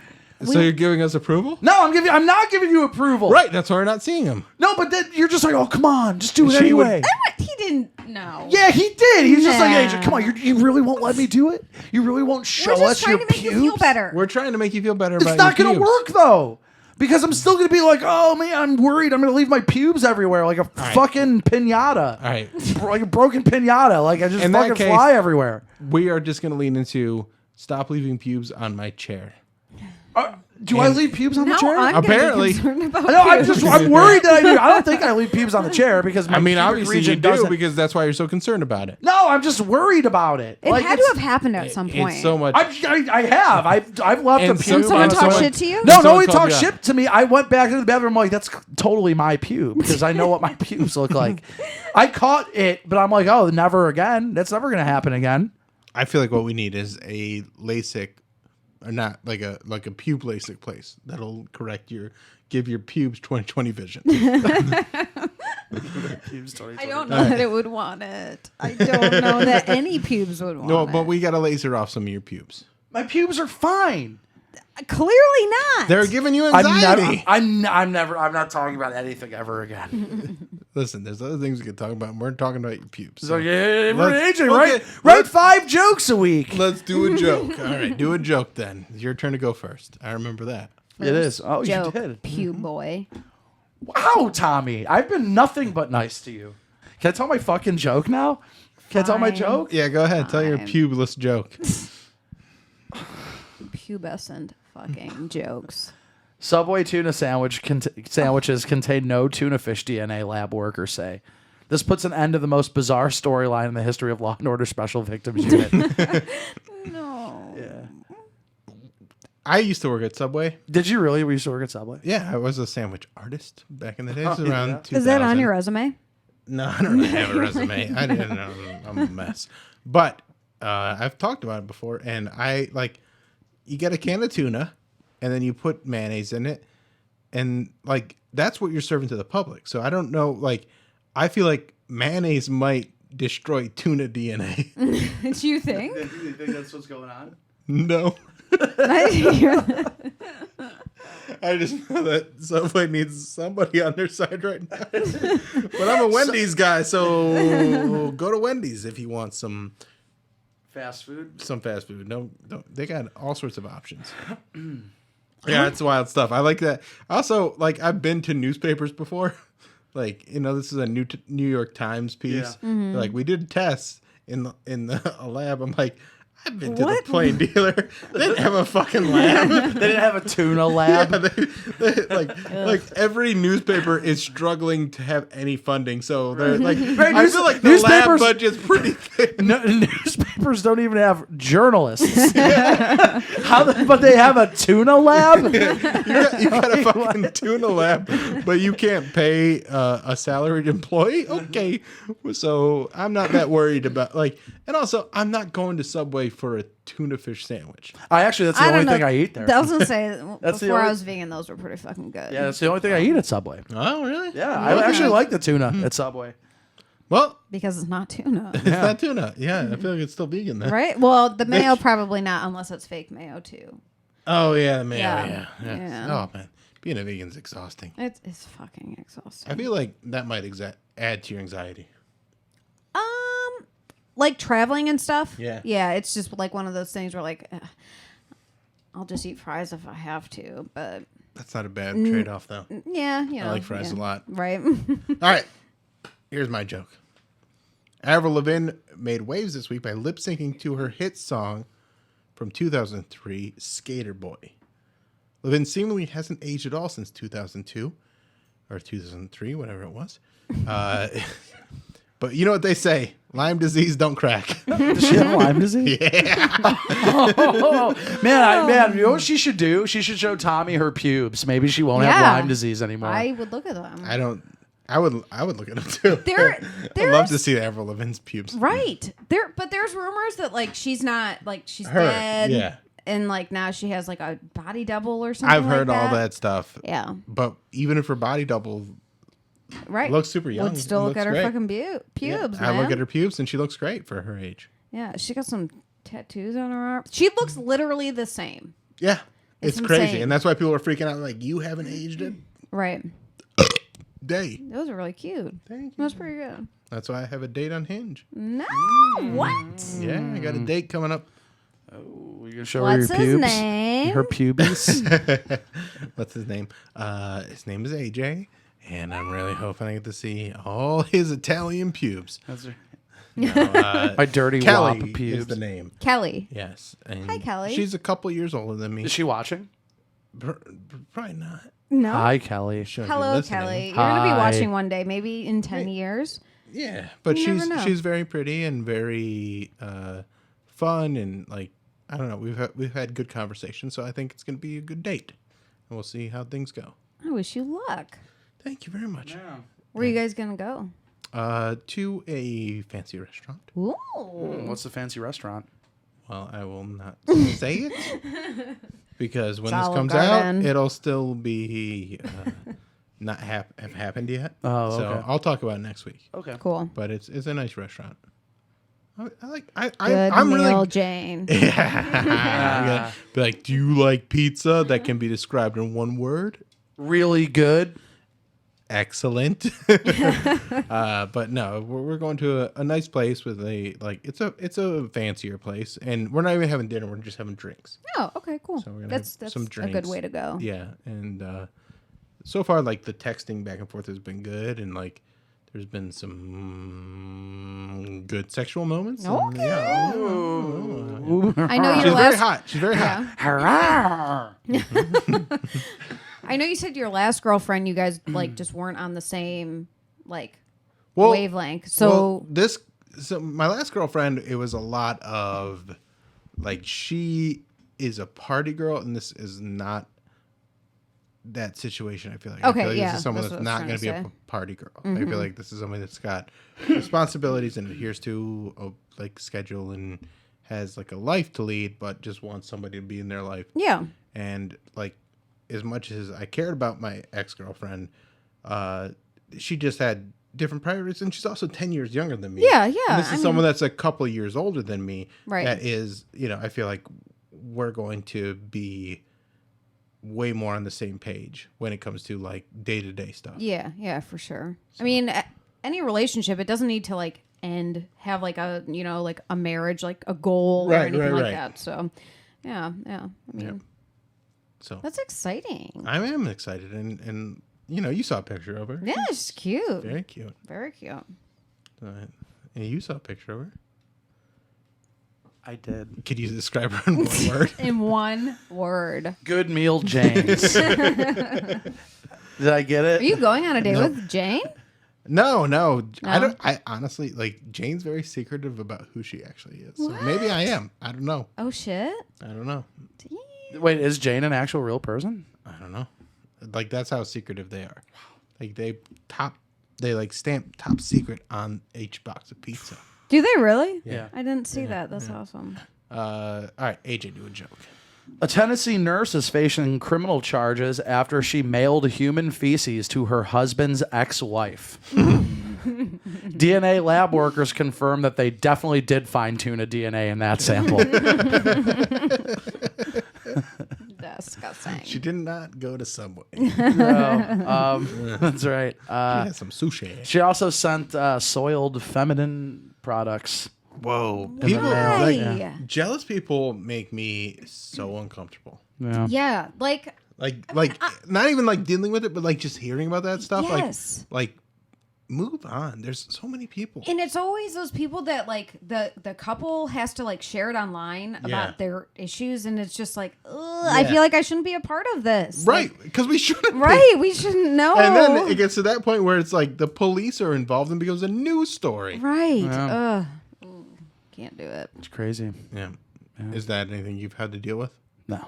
[SPEAKER 1] So you're giving us approval?
[SPEAKER 3] No, I'm not giving you approval.
[SPEAKER 1] Right, that's why we're not seeing him.
[SPEAKER 3] No, but then you're just like, oh, come on, just do it
[SPEAKER 1] She would-
[SPEAKER 3] anyway.
[SPEAKER 2] He didn't know.
[SPEAKER 3] Yeah, he did. He was just like,
[SPEAKER 2] Nah.
[SPEAKER 3] Agent, come on, you really won't let me do it? You really won't show
[SPEAKER 2] We're
[SPEAKER 3] us
[SPEAKER 2] just trying
[SPEAKER 3] your
[SPEAKER 2] to make
[SPEAKER 3] pubes?
[SPEAKER 2] you feel better.
[SPEAKER 1] We're trying to make you feel better
[SPEAKER 3] It's
[SPEAKER 1] about
[SPEAKER 3] not
[SPEAKER 1] your
[SPEAKER 3] going to
[SPEAKER 1] pubes.
[SPEAKER 3] work, though. Because I'm still going to be like, oh, man, I'm worried. I'm going to leave my pubes everywhere like a fucking pinata.
[SPEAKER 1] All right.
[SPEAKER 3] Like a broken pinata. Like I just
[SPEAKER 1] In that
[SPEAKER 3] fucking
[SPEAKER 1] case-
[SPEAKER 3] fly everywhere.
[SPEAKER 1] We are just going to lean into stop leaving pubes on my chair.
[SPEAKER 3] Do I leave pubes on the
[SPEAKER 2] Now
[SPEAKER 3] chair?
[SPEAKER 2] I'm
[SPEAKER 1] Apparently.
[SPEAKER 2] gonna be concerned about
[SPEAKER 3] I know,
[SPEAKER 2] pubes.
[SPEAKER 3] I'm worried that I do. I don't think I leave pubes on the chair because my
[SPEAKER 1] I mean,
[SPEAKER 3] pubic
[SPEAKER 1] obviously you
[SPEAKER 3] region
[SPEAKER 1] do
[SPEAKER 3] doesn't.
[SPEAKER 1] because that's why you're so concerned about it.
[SPEAKER 3] No, I'm just worried about it.
[SPEAKER 2] It
[SPEAKER 3] Like,
[SPEAKER 2] had to
[SPEAKER 3] it's-
[SPEAKER 2] have happened at some point.
[SPEAKER 1] It's so much.
[SPEAKER 3] I have. I've left
[SPEAKER 1] And
[SPEAKER 3] a
[SPEAKER 1] someone
[SPEAKER 3] pube.
[SPEAKER 2] Someone
[SPEAKER 3] on
[SPEAKER 2] talk
[SPEAKER 3] someone-
[SPEAKER 2] shit to you?
[SPEAKER 3] No,
[SPEAKER 1] Someone
[SPEAKER 3] nobody
[SPEAKER 1] called
[SPEAKER 3] talked
[SPEAKER 1] you out.
[SPEAKER 3] shit to me. I went back to the bathroom. I'm like, that's totally my pube because I know what my pubes look like. I caught it, but I'm like, oh, never again. That's never going to happen again.
[SPEAKER 1] I feel like what we need is a LASIK, or not like a pube LASIK place that'll give your pubes 20/20 vision.
[SPEAKER 2] I don't know that it would want it. I don't know that any pubes would want
[SPEAKER 1] No,
[SPEAKER 2] it.
[SPEAKER 1] but we got to laser off some of your pubes.
[SPEAKER 3] My pubes are fine.
[SPEAKER 2] Clearly not.
[SPEAKER 1] They're giving you
[SPEAKER 3] I'm
[SPEAKER 1] anxiety.
[SPEAKER 3] not talking about anything ever again.
[SPEAKER 1] Listen, there's other things we could talk about. And we're talking about your pubes.
[SPEAKER 3] So yeah,
[SPEAKER 1] Let's-
[SPEAKER 3] AJ,
[SPEAKER 1] okay,
[SPEAKER 3] write
[SPEAKER 1] let's-
[SPEAKER 3] 5 jokes a week.
[SPEAKER 1] Let's do a joke. All right, do a joke then. It's your turn to go first. I remember that.
[SPEAKER 3] It is. Oh,
[SPEAKER 2] Joke,
[SPEAKER 3] you did.
[SPEAKER 2] pube boy.
[SPEAKER 3] Wow, Tommy, I've been nothing but nice to you. Can I tell my fucking joke now? Can I tell my
[SPEAKER 2] Fine.
[SPEAKER 3] joke?
[SPEAKER 1] Yeah, go ahead. Tell your
[SPEAKER 2] Fine.
[SPEAKER 1] pubeless joke.
[SPEAKER 2] Pubescent fucking jokes.
[SPEAKER 3] Subway tuna sandwiches contain no tuna fish DNA, lab workers say. This puts an end to the most bizarre storyline in the history of Law and Order Special Victims Unit.
[SPEAKER 2] No.
[SPEAKER 3] Yeah.
[SPEAKER 1] I used to work at Subway.
[SPEAKER 3] Did you really? Were you used to work at Subway?
[SPEAKER 1] Yeah, I was a sandwich artist back in the days
[SPEAKER 3] Oh, yeah.
[SPEAKER 1] around 2000.
[SPEAKER 2] Is that on your resume?
[SPEAKER 1] No, I don't really have a resume. I didn't know. I'm a mess. But I've talked about it before, and I like you get a can of tuna, and then you put mayonnaise in it, and like that's what you're serving to the public. So I don't know. Like I feel like mayonnaise might destroy tuna DNA.
[SPEAKER 2] Do you think?
[SPEAKER 3] Do you think that's what's going on?
[SPEAKER 1] No,
[SPEAKER 2] I
[SPEAKER 1] I just know that Subway needs somebody on their side right now. But I'm a Wendy's guy, so go to Wendy's if you want some
[SPEAKER 3] Fast food?
[SPEAKER 1] fast food. No, they got all sorts of options. Yeah, it's wild stuff. I like that. Also, like I've been to newspapers before. Like this is a New York Times piece.
[SPEAKER 3] Yeah.
[SPEAKER 1] Like we did tests in a lab. I'm like, I've been to
[SPEAKER 2] What?
[SPEAKER 1] the Plain Dealer. They didn't have a fucking lab.
[SPEAKER 3] They didn't have a tuna lab.
[SPEAKER 1] like every newspaper is struggling to have any funding, so they're like,
[SPEAKER 3] Right,
[SPEAKER 1] I feel like the lab
[SPEAKER 3] newspapers-
[SPEAKER 1] budget's pretty thick.
[SPEAKER 3] No, newspapers don't even have journalists. But they have a tuna lab?
[SPEAKER 1] You got a fucking tuna lab, but you can't pay a salaried employee. Okay, so I'm not that worried about and also I'm not going to Subway for a tuna fish sandwich.
[SPEAKER 3] That's the
[SPEAKER 2] I
[SPEAKER 3] only
[SPEAKER 2] don't know.
[SPEAKER 3] thing I eat there.
[SPEAKER 2] I was gonna say
[SPEAKER 3] That's the
[SPEAKER 2] before I
[SPEAKER 3] only-
[SPEAKER 2] was vegan, those were pretty fucking good.
[SPEAKER 3] Yeah, that's the only thing I eat at Subway.
[SPEAKER 1] Oh, really?
[SPEAKER 3] Yeah, I actually like the tuna at Subway.
[SPEAKER 1] Well,
[SPEAKER 2] Because it's not tuna,
[SPEAKER 1] it's not tuna. Yeah, I feel like it's still vegan then.
[SPEAKER 2] right? Well, the mayo probably not, unless it's fake mayo too.
[SPEAKER 1] Oh yeah, the mayo.
[SPEAKER 2] Yeah.
[SPEAKER 1] Yeah.
[SPEAKER 2] Yeah.
[SPEAKER 1] Oh man, being a vegan's exhausting.
[SPEAKER 2] It's fucking exhausting.
[SPEAKER 1] I feel like that might add to your anxiety.
[SPEAKER 2] Like traveling and stuff.
[SPEAKER 1] Yeah.
[SPEAKER 2] Yeah, it's just like one of those things where like, I'll just eat fries if I have to, but
[SPEAKER 1] That's not a bad trade-off though.
[SPEAKER 2] yeah, you know,
[SPEAKER 1] I like fries a lot.
[SPEAKER 2] right?
[SPEAKER 1] All right, here's my joke. Avril Lavigne made waves this week by lip syncing to her hit song from 2003, Skater Boy. Lavigne seemingly hasn't aged at all since 2002 or 2003, whatever it was. But you know what they say? Lyme disease don't crack.
[SPEAKER 3] Does she have Lyme disease?
[SPEAKER 1] Yeah.
[SPEAKER 3] Man, you know what she should do? She should show Tommy her pubes. Maybe she won't have
[SPEAKER 2] Yeah.
[SPEAKER 3] Lyme disease anymore.
[SPEAKER 2] I would look at them.
[SPEAKER 1] I would look at them too. I'd love to see Avril Lavigne's pubes.
[SPEAKER 2] Right. But there's rumors that like she's not like she's
[SPEAKER 1] Her,
[SPEAKER 2] dead.
[SPEAKER 1] yeah.
[SPEAKER 2] And like now she has like a body double or something.
[SPEAKER 1] I've heard
[SPEAKER 2] like
[SPEAKER 1] all that stuff.
[SPEAKER 2] Yeah.
[SPEAKER 1] But even if her body double
[SPEAKER 2] Right.
[SPEAKER 1] Looks super young.
[SPEAKER 2] Would still
[SPEAKER 1] It
[SPEAKER 2] look at her
[SPEAKER 1] looks great.
[SPEAKER 2] fucking pubes,
[SPEAKER 1] I
[SPEAKER 2] man.
[SPEAKER 1] look at her pubes and she looks great for her age.
[SPEAKER 2] Yeah, she got some tattoos on her arm. She looks literally the same.
[SPEAKER 1] Yeah.
[SPEAKER 2] It's
[SPEAKER 1] crazy.
[SPEAKER 2] insane.
[SPEAKER 1] And that's why people are freaking out like, you haven't aged it?
[SPEAKER 2] Right.
[SPEAKER 1] Day.
[SPEAKER 2] Those are really cute.
[SPEAKER 1] Thank you.
[SPEAKER 2] That's pretty good.
[SPEAKER 1] That's why I have a date on Hinge.
[SPEAKER 2] No, what?
[SPEAKER 1] Yeah, I got a date coming up.
[SPEAKER 3] You can show
[SPEAKER 2] What's
[SPEAKER 3] her
[SPEAKER 2] his
[SPEAKER 3] your pubes.
[SPEAKER 2] name?
[SPEAKER 3] Her pubes.
[SPEAKER 1] What's his name? His name is AJ, and I'm really hoping I get to see all his Italian pubes.
[SPEAKER 3] That's her.
[SPEAKER 1] No,
[SPEAKER 3] My dirty
[SPEAKER 1] Kelly
[SPEAKER 3] wop pubes.
[SPEAKER 1] is the name.
[SPEAKER 2] Kelly.
[SPEAKER 1] Yes. And
[SPEAKER 2] Hi, Kelly.
[SPEAKER 1] She's a couple years older than me.
[SPEAKER 3] Is she watching?
[SPEAKER 1] Probably not.
[SPEAKER 2] No.
[SPEAKER 3] Hi, Kelly.
[SPEAKER 1] She'll be
[SPEAKER 2] Hello,
[SPEAKER 1] listening.
[SPEAKER 2] Kelly. You're gonna be
[SPEAKER 3] Hi.
[SPEAKER 2] watching one day, maybe in 10 years.
[SPEAKER 1] Yeah, but
[SPEAKER 2] You never know.
[SPEAKER 1] she's very pretty and very fun, and like, I don't know, we've had good conversations, so I think it's gonna be a good date, and we'll see how things go.
[SPEAKER 2] I wish you luck.
[SPEAKER 1] Thank you very much.
[SPEAKER 2] Where are you guys gonna go?
[SPEAKER 1] To a fancy restaurant.
[SPEAKER 2] Ooh.
[SPEAKER 3] What's the fancy restaurant?
[SPEAKER 1] Well, I will not say it because when this
[SPEAKER 2] Olive
[SPEAKER 1] comes
[SPEAKER 2] Garden.
[SPEAKER 1] out, it'll still be not have happened yet.
[SPEAKER 3] Oh,
[SPEAKER 1] so
[SPEAKER 3] okay.
[SPEAKER 1] I'll talk about it next week.
[SPEAKER 3] Okay.
[SPEAKER 2] Cool.
[SPEAKER 1] But it's a nice restaurant.
[SPEAKER 2] Good
[SPEAKER 1] I'm
[SPEAKER 2] meal,
[SPEAKER 1] really
[SPEAKER 2] Jane.
[SPEAKER 1] yeah. Be like, do you like pizza that can be described in one word?
[SPEAKER 3] Really good.
[SPEAKER 1] Excellent. But no, we're going to a nice place with it's a fancier place, and we're not even having dinner. We're just having drinks.
[SPEAKER 2] Oh, okay, cool.
[SPEAKER 1] So we're gonna
[SPEAKER 2] That's
[SPEAKER 1] have some
[SPEAKER 2] a good
[SPEAKER 1] drinks.
[SPEAKER 2] way to go.
[SPEAKER 1] Yeah, and so far, like the texting back and forth has been good, and like there's been some good sexual moments. and,
[SPEAKER 2] Okay.
[SPEAKER 1] yeah.
[SPEAKER 2] I know
[SPEAKER 1] She's
[SPEAKER 2] your
[SPEAKER 1] very
[SPEAKER 2] last.
[SPEAKER 1] hot. She's very hot.
[SPEAKER 2] I know you said your last girlfriend. You guys like just weren't on the same like
[SPEAKER 1] Well,
[SPEAKER 2] wavelength. So
[SPEAKER 1] So my last girlfriend, it was a lot of like she is a party girl, and this is not that situation. I feel like
[SPEAKER 2] Okay,
[SPEAKER 1] I feel like
[SPEAKER 2] yeah,
[SPEAKER 1] this is someone
[SPEAKER 2] that's
[SPEAKER 1] that's
[SPEAKER 2] what I
[SPEAKER 1] not
[SPEAKER 2] was
[SPEAKER 1] going to be
[SPEAKER 2] trying
[SPEAKER 1] a party girl. I feel like this is somebody that's got responsibilities and adheres to a like schedule and has like a life to lead, but just wants somebody to be in their life.
[SPEAKER 2] yeah,
[SPEAKER 1] And like as much as I cared about my ex-girlfriend, she just had different priorities, and she's also 10 years younger than me.
[SPEAKER 2] Yeah, yeah,
[SPEAKER 1] And this
[SPEAKER 2] I
[SPEAKER 1] is someone that's a couple of years older than me.
[SPEAKER 2] Right.
[SPEAKER 1] That is, I feel like we're going to be way more on the same page when it comes to like day-to-day stuff.
[SPEAKER 2] yeah, for sure. I mean, any relationship, it doesn't need to like have like a like a marriage, like a goal or
[SPEAKER 1] Right,
[SPEAKER 2] anything
[SPEAKER 1] right,
[SPEAKER 2] like
[SPEAKER 1] right.
[SPEAKER 2] that. So, yeah. I mean,
[SPEAKER 1] Yep. So
[SPEAKER 2] that's exciting.
[SPEAKER 1] I am excited, and you saw a picture of her.
[SPEAKER 2] Yeah, she's cute.
[SPEAKER 1] Very cute.
[SPEAKER 2] Very cute.
[SPEAKER 1] And you saw a picture of her.
[SPEAKER 3] I did.
[SPEAKER 1] Could you describe her in one word?
[SPEAKER 2] In one word.
[SPEAKER 3] Good meal, James. Did I get it?
[SPEAKER 2] Are you going on a date with Jane?
[SPEAKER 1] No. I
[SPEAKER 2] No?
[SPEAKER 1] don't. I honestly like Jane's very secretive about who she actually is. So maybe I am. I don't know.
[SPEAKER 2] Oh shit.
[SPEAKER 1] I don't know.
[SPEAKER 3] Wait, is Jane an actual real person?
[SPEAKER 1] I don't know. Like that's how secretive they are. Like they like stamp top secret on each box of pizza.
[SPEAKER 2] Do they really?
[SPEAKER 3] Yeah.
[SPEAKER 2] I didn't see that. That's awesome.
[SPEAKER 1] All right, AJ, do a joke.
[SPEAKER 3] A Tennessee nurse is facing criminal charges after she mailed human feces to her husband's ex-wife. DNA lab workers confirmed that they definitely did find tuna DNA in that sample.
[SPEAKER 2] Disgusting.
[SPEAKER 1] She did not go to Subway.
[SPEAKER 3] That's right.
[SPEAKER 1] She had some sushi.
[SPEAKER 3] She also sent soiled feminine products.
[SPEAKER 1] Whoa, people
[SPEAKER 2] Why?
[SPEAKER 1] like jealous people make me so uncomfortable.
[SPEAKER 3] Yeah.
[SPEAKER 2] Yeah, like
[SPEAKER 1] Like not even like dealing with it, but like just hearing about that stuff.
[SPEAKER 2] yes.
[SPEAKER 1] Like move on. There's so many people.
[SPEAKER 2] And it's always those people that like the couple has to like share it online
[SPEAKER 1] Yeah.
[SPEAKER 2] about their issues, and it's just like, ugh, I feel like I shouldn't be a part of this.
[SPEAKER 1] Right, because we shouldn't. be.
[SPEAKER 2] Right, we shouldn't know.
[SPEAKER 1] And then it gets to that point where it's like the police are involved and becomes a news story.
[SPEAKER 2] Right.
[SPEAKER 3] Yeah.
[SPEAKER 2] Can't do it.
[SPEAKER 3] It's crazy.
[SPEAKER 1] Yeah. Is that anything you've had to deal with?
[SPEAKER 3] No.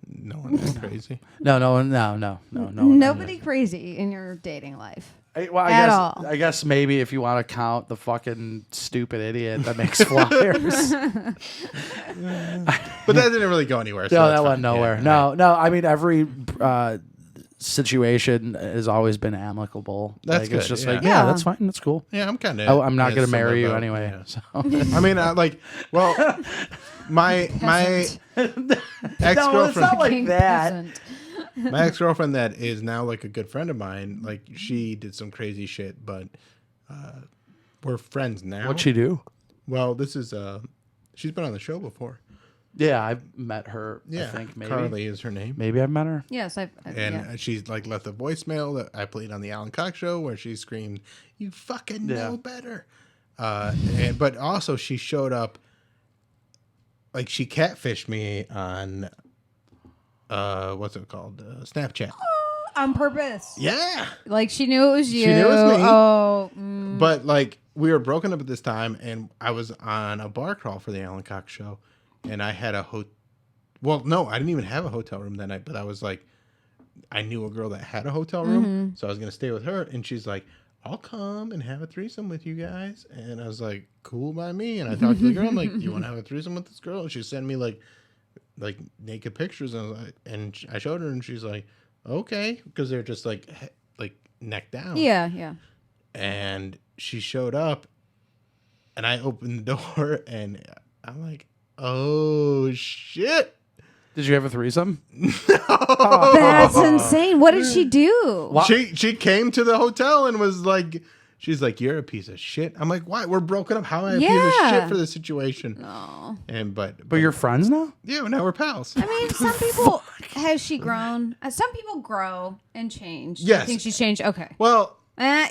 [SPEAKER 1] No one's crazy.
[SPEAKER 3] No.
[SPEAKER 2] Nobody crazy in your dating life.
[SPEAKER 3] I guess maybe if you want to count the fucking stupid idiot that makes flyers.
[SPEAKER 1] But that didn't really go anywhere. So
[SPEAKER 3] No,
[SPEAKER 1] that's
[SPEAKER 3] that went
[SPEAKER 1] fine.
[SPEAKER 3] nowhere.
[SPEAKER 1] Yeah.
[SPEAKER 3] No. I mean, every situation has always been amicable.
[SPEAKER 1] That's
[SPEAKER 3] like, it's
[SPEAKER 1] good,
[SPEAKER 3] just
[SPEAKER 1] yeah.
[SPEAKER 3] like,
[SPEAKER 2] Yeah.
[SPEAKER 3] that's fine. That's cool.
[SPEAKER 1] Yeah, I'm kind of.
[SPEAKER 3] Oh, I'm not going to marry you anyway.
[SPEAKER 1] Yeah.
[SPEAKER 3] So.
[SPEAKER 1] I mean, well, my
[SPEAKER 2] Peasant.
[SPEAKER 1] ex-girlfriend,
[SPEAKER 3] like that.
[SPEAKER 2] Peasant.
[SPEAKER 1] my ex-girlfriend that is now like a good friend of mine. Like she did some crazy shit, but we're friends now.
[SPEAKER 3] What'd she do?
[SPEAKER 1] Well, this is she's been on the show before.
[SPEAKER 3] Yeah, I've met her.
[SPEAKER 1] Yeah,
[SPEAKER 3] I think maybe.
[SPEAKER 1] Carly is her name.
[SPEAKER 3] Maybe I've met her.
[SPEAKER 2] Yes,
[SPEAKER 1] And
[SPEAKER 2] yeah.
[SPEAKER 1] she's like left a voicemail that I played on the Alan Cox show where she screamed, "You fucking know better!" But also she showed up, like she catfished me on, what's it called, Snapchat.
[SPEAKER 2] On purpose.
[SPEAKER 1] Yeah,
[SPEAKER 2] Like she knew it was you.
[SPEAKER 1] She knew it was me.
[SPEAKER 2] Oh,
[SPEAKER 1] but like we were broken up at this time, and I was on a bar crawl for the Alan Cox show, and I had a Well, no, I didn't even have a hotel room that night, but I was like, I knew a girl that had a hotel room, so I was going to stay with her. And she's like, I'll come and have a threesome with you guys. And I was like, cool by me. And I talked to the girl. I'm like, do you want to have a threesome with this girl? And she sent me like naked pictures. And I showed her, and she's like, okay. Because they're just like neck down.
[SPEAKER 2] yeah.
[SPEAKER 1] And she showed up, and I opened the door, and I'm like, oh, shit.
[SPEAKER 3] Did you have a threesome?
[SPEAKER 2] That's insane. What did she do?
[SPEAKER 3] What?
[SPEAKER 1] She came to the hotel and was like, she's like, you're a piece of shit. I'm like, why? We're broken up. How am I a piece of
[SPEAKER 2] Yeah.
[SPEAKER 1] shit for this situation?
[SPEAKER 2] No.
[SPEAKER 1] And but
[SPEAKER 3] You're friends now?
[SPEAKER 1] yeah, now we're pals.
[SPEAKER 2] I mean, some people has she grown? Some people grow and change.
[SPEAKER 1] Yes.
[SPEAKER 2] I think she's changed. Okay.
[SPEAKER 1] Well,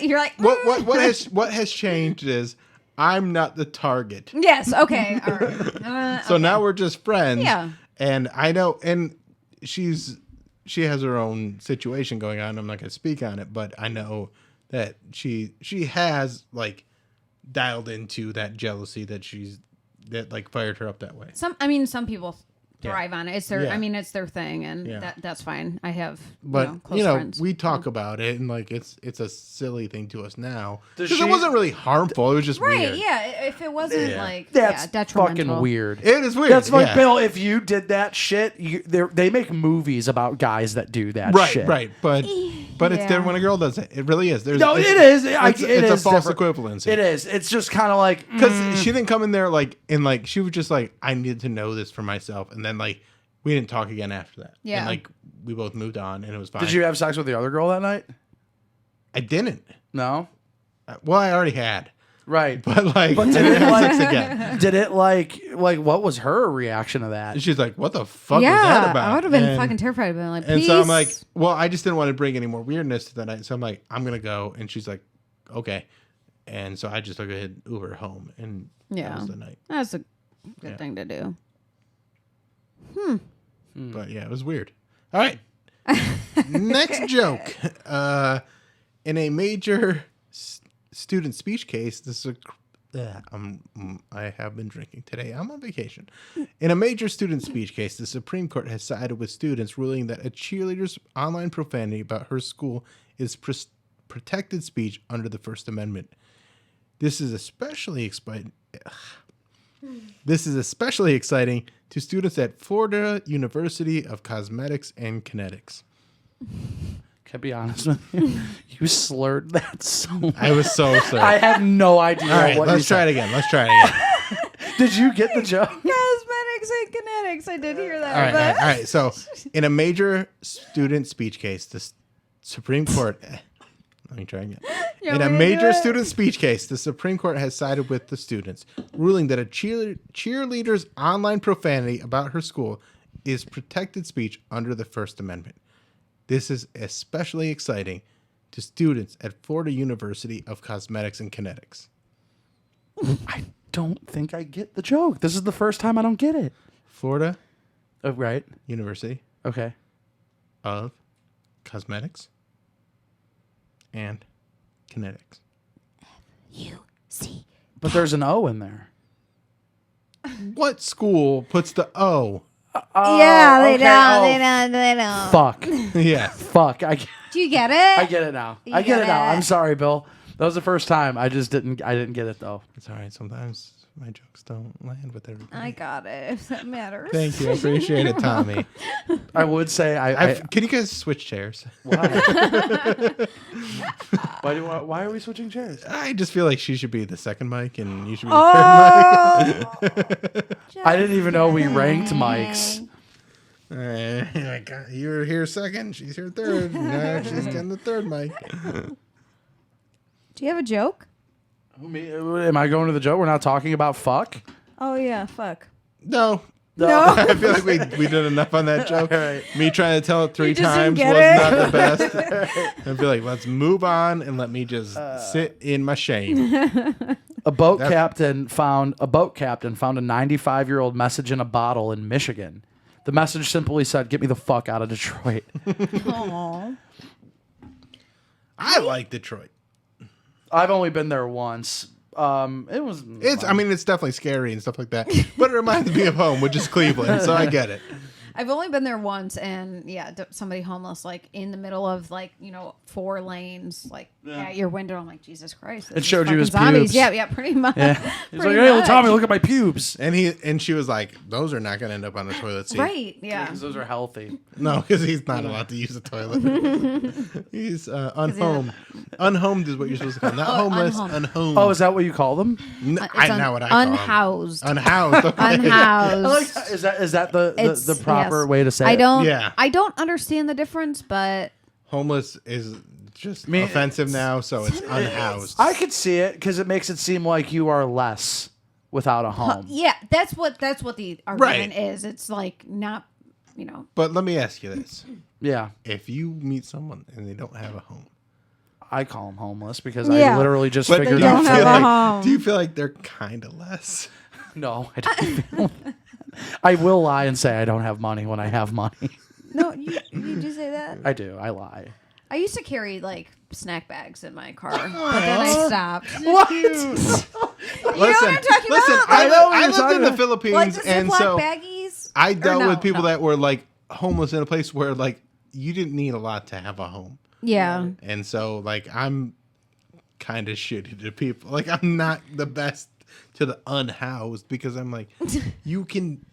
[SPEAKER 2] You're like
[SPEAKER 1] what has changed is I'm not the target.
[SPEAKER 2] Yes. Okay. All right.
[SPEAKER 1] So now we're just friends.
[SPEAKER 2] Yeah.
[SPEAKER 1] And I know, and she has her own situation going on. I'm not going to speak on it, but I know that she has like dialed into that jealousy that like fired her up that way.
[SPEAKER 2] Some people thrive on it. It's their.
[SPEAKER 1] Yeah.
[SPEAKER 2] I mean, it's their thing, and
[SPEAKER 1] Yeah.
[SPEAKER 2] that's fine. I have,
[SPEAKER 1] But
[SPEAKER 2] close friends.
[SPEAKER 1] we talk about it, and like it's a silly thing to us now
[SPEAKER 3] Does
[SPEAKER 1] because it
[SPEAKER 3] she-
[SPEAKER 1] wasn't really harmful. It was just
[SPEAKER 2] Right?
[SPEAKER 1] weird.
[SPEAKER 2] Yeah. If it wasn't like
[SPEAKER 3] That's
[SPEAKER 2] detrimental.
[SPEAKER 3] fucking weird.
[SPEAKER 1] It is weird.
[SPEAKER 3] That's like,
[SPEAKER 1] yeah.
[SPEAKER 3] Bill, if you did that shit, they make movies about guys that do that
[SPEAKER 1] Right,
[SPEAKER 3] shit.
[SPEAKER 1] right. But it's different when a girl does it. It really is.
[SPEAKER 3] No, it is.
[SPEAKER 1] It's
[SPEAKER 3] It
[SPEAKER 1] a
[SPEAKER 3] is
[SPEAKER 1] false
[SPEAKER 3] different.
[SPEAKER 1] equivalency.
[SPEAKER 3] It is. It's just kind of like,
[SPEAKER 1] Because she didn't come in there she was just like, I needed to know this for myself. And then like, we didn't talk again after that.
[SPEAKER 2] Yeah.
[SPEAKER 1] And like, we both moved on and it was fine.
[SPEAKER 3] did you have sex with the other girl that night?
[SPEAKER 1] I didn't.
[SPEAKER 3] No.
[SPEAKER 1] Well, I already had.
[SPEAKER 3] Right.
[SPEAKER 1] But like,
[SPEAKER 3] But
[SPEAKER 1] I
[SPEAKER 3] did
[SPEAKER 1] didn't
[SPEAKER 3] it
[SPEAKER 1] have
[SPEAKER 3] like,
[SPEAKER 1] sex again.
[SPEAKER 3] did it like what was her reaction to that?
[SPEAKER 1] And she's like, what the fuck
[SPEAKER 2] Yeah,
[SPEAKER 1] was that about?
[SPEAKER 2] I would have been
[SPEAKER 1] And-
[SPEAKER 2] fucking terrified. I've been like,
[SPEAKER 1] And so I'm like,
[SPEAKER 2] "Peace."
[SPEAKER 1] well, I just didn't want to bring any more weirdness to the night. So I'm like, I'm going to go. And she's like, okay. And so I just took a Uber home. And
[SPEAKER 2] Yeah.
[SPEAKER 1] that was the night.
[SPEAKER 2] That's a good
[SPEAKER 1] Yeah.
[SPEAKER 2] thing to do.
[SPEAKER 1] But yeah, it was weird. All right. Next joke. In a major student speech case, I have been drinking today. I'm on vacation. In a major student speech case, the Supreme Court has sided with students, ruling that a cheerleader's online profanity about her school is protected speech under the First Amendment. This is especially exciting to students at Florida University of Cosmetics and Kinetics.
[SPEAKER 3] Can I be honest with you? You slurred that so much.
[SPEAKER 1] I was so sorry.
[SPEAKER 3] I have no idea
[SPEAKER 1] All right,
[SPEAKER 3] what you
[SPEAKER 1] let's try
[SPEAKER 3] said.
[SPEAKER 1] it again. Let's try it again.
[SPEAKER 3] Did you get the joke?
[SPEAKER 2] Cosmetics and kinetics. I did hear that.
[SPEAKER 1] All right, all right. So, in a major student speech case, the Supreme Court. Let me try again.
[SPEAKER 2] You
[SPEAKER 1] In
[SPEAKER 2] want
[SPEAKER 1] a
[SPEAKER 2] me to do
[SPEAKER 1] major
[SPEAKER 2] it?
[SPEAKER 1] student speech case, the Supreme Court has sided with the students, ruling that a cheerleader's online profanity about her school is protected speech under the First Amendment. This is especially exciting to students at Florida University of Cosmetics and Kinetics.
[SPEAKER 3] I don't think I get the joke. This is the first time I don't get it.
[SPEAKER 1] Florida
[SPEAKER 3] Oh, right.
[SPEAKER 1] University
[SPEAKER 3] Okay.
[SPEAKER 1] of Cosmetics and Kinetics.
[SPEAKER 3] But there's an O in there.
[SPEAKER 1] What school puts the O?
[SPEAKER 2] Yeah, they
[SPEAKER 3] okay.
[SPEAKER 2] don't.
[SPEAKER 3] Oh,
[SPEAKER 2] They don't.
[SPEAKER 3] Fuck.
[SPEAKER 1] Yeah.
[SPEAKER 3] Fuck.
[SPEAKER 2] Do you get it?
[SPEAKER 3] I get it now. I get
[SPEAKER 2] get
[SPEAKER 3] it now.
[SPEAKER 2] it.
[SPEAKER 3] I'm sorry, Bill. That was the first time. I didn't get it though.
[SPEAKER 1] It's all right. Sometimes my jokes don't land with everybody.
[SPEAKER 2] I got it. If that matters.
[SPEAKER 1] Thank you. I appreciate it, Tommy.
[SPEAKER 3] I would say
[SPEAKER 1] Can you guys switch chairs?
[SPEAKER 3] Why? Why are we switching chairs?
[SPEAKER 1] I just feel like she should be the second mic and you should be the third mic.
[SPEAKER 3] I didn't even know we ranked mics.
[SPEAKER 1] You were here second. She's here third. Now she's getting the third mic.
[SPEAKER 2] Do you have a joke?
[SPEAKER 3] Am I going to the joke? We're not talking about fuck?
[SPEAKER 2] Oh yeah, fuck.
[SPEAKER 1] No.
[SPEAKER 2] No.
[SPEAKER 1] I feel like we did enough on that joke.
[SPEAKER 3] Right.
[SPEAKER 1] Me trying to tell it 3
[SPEAKER 2] You just
[SPEAKER 1] times was
[SPEAKER 2] didn't get
[SPEAKER 1] not the best. I feel like let's move on and let me just sit in my shame.
[SPEAKER 3] A boat captain found a 95-year-old message in a bottle in Michigan. The message simply said, "Get me the fuck out of Detroit."
[SPEAKER 2] Aww.
[SPEAKER 1] I like Detroit.
[SPEAKER 3] I've only been there once. It's
[SPEAKER 1] definitely scary and stuff like that. But it reminds me of home, which is Cleveland, so I get it.
[SPEAKER 2] I've only been there once, and somebody homeless, like in the middle of 4 lanes, at your window. I'm like, Jesus Christ!
[SPEAKER 3] It showed you his
[SPEAKER 2] zombies.
[SPEAKER 3] pubes.
[SPEAKER 2] Yeah, pretty much.
[SPEAKER 3] Yeah. He's like, "Hey, Tommy, look at my pubes."
[SPEAKER 1] And she was like, "Those are not going to end up on the toilet seat."
[SPEAKER 2] Right? Yeah.
[SPEAKER 3] Because those are healthy.
[SPEAKER 1] No, because he's not allowed to use the toilet. He's unhomed. Unhomed is what you're supposed to call him. Not homeless. Unhomed.
[SPEAKER 3] Oh, is that what you call them?
[SPEAKER 1] Not what I call them.
[SPEAKER 2] Unhoused.
[SPEAKER 1] Unhoused. Okay.
[SPEAKER 2] Unhoused.
[SPEAKER 3] Is that the proper way to say
[SPEAKER 2] I
[SPEAKER 3] it?
[SPEAKER 2] don't.
[SPEAKER 1] Yeah.
[SPEAKER 2] I don't understand the difference, but
[SPEAKER 1] Homeless is just offensive now, so it's unhoused.
[SPEAKER 3] I could see it because it makes it seem like you are less without a home.
[SPEAKER 2] yeah, that's what the argument is. It's like not,
[SPEAKER 1] But let me ask you this.
[SPEAKER 3] Yeah.
[SPEAKER 1] If you meet someone and they don't have a home,
[SPEAKER 3] I call them homeless because
[SPEAKER 2] Yeah.
[SPEAKER 3] I literally just
[SPEAKER 1] but
[SPEAKER 3] figured
[SPEAKER 1] do you
[SPEAKER 3] out.
[SPEAKER 2] have
[SPEAKER 1] feel
[SPEAKER 2] a
[SPEAKER 1] like,
[SPEAKER 2] home.
[SPEAKER 1] do you feel like they're kind of less?
[SPEAKER 3] No, I don't. I will lie and say I don't have money when I have money.
[SPEAKER 2] No, you do say that.
[SPEAKER 3] I do. I lie.
[SPEAKER 2] I used to carry snack bags in my car, but then I stopped.
[SPEAKER 3] What?
[SPEAKER 2] You know what I'm talking about?
[SPEAKER 1] I lived in the Philippines,
[SPEAKER 2] Like the
[SPEAKER 1] and
[SPEAKER 2] Ziploc
[SPEAKER 1] so
[SPEAKER 2] baggies.
[SPEAKER 1] I dealt with people that were homeless in a place where you didn't need a lot to have a home.
[SPEAKER 2] Yeah.
[SPEAKER 1] And so I'm kind of shitty to people. I'm not the best to the unhoused because I'm like, you can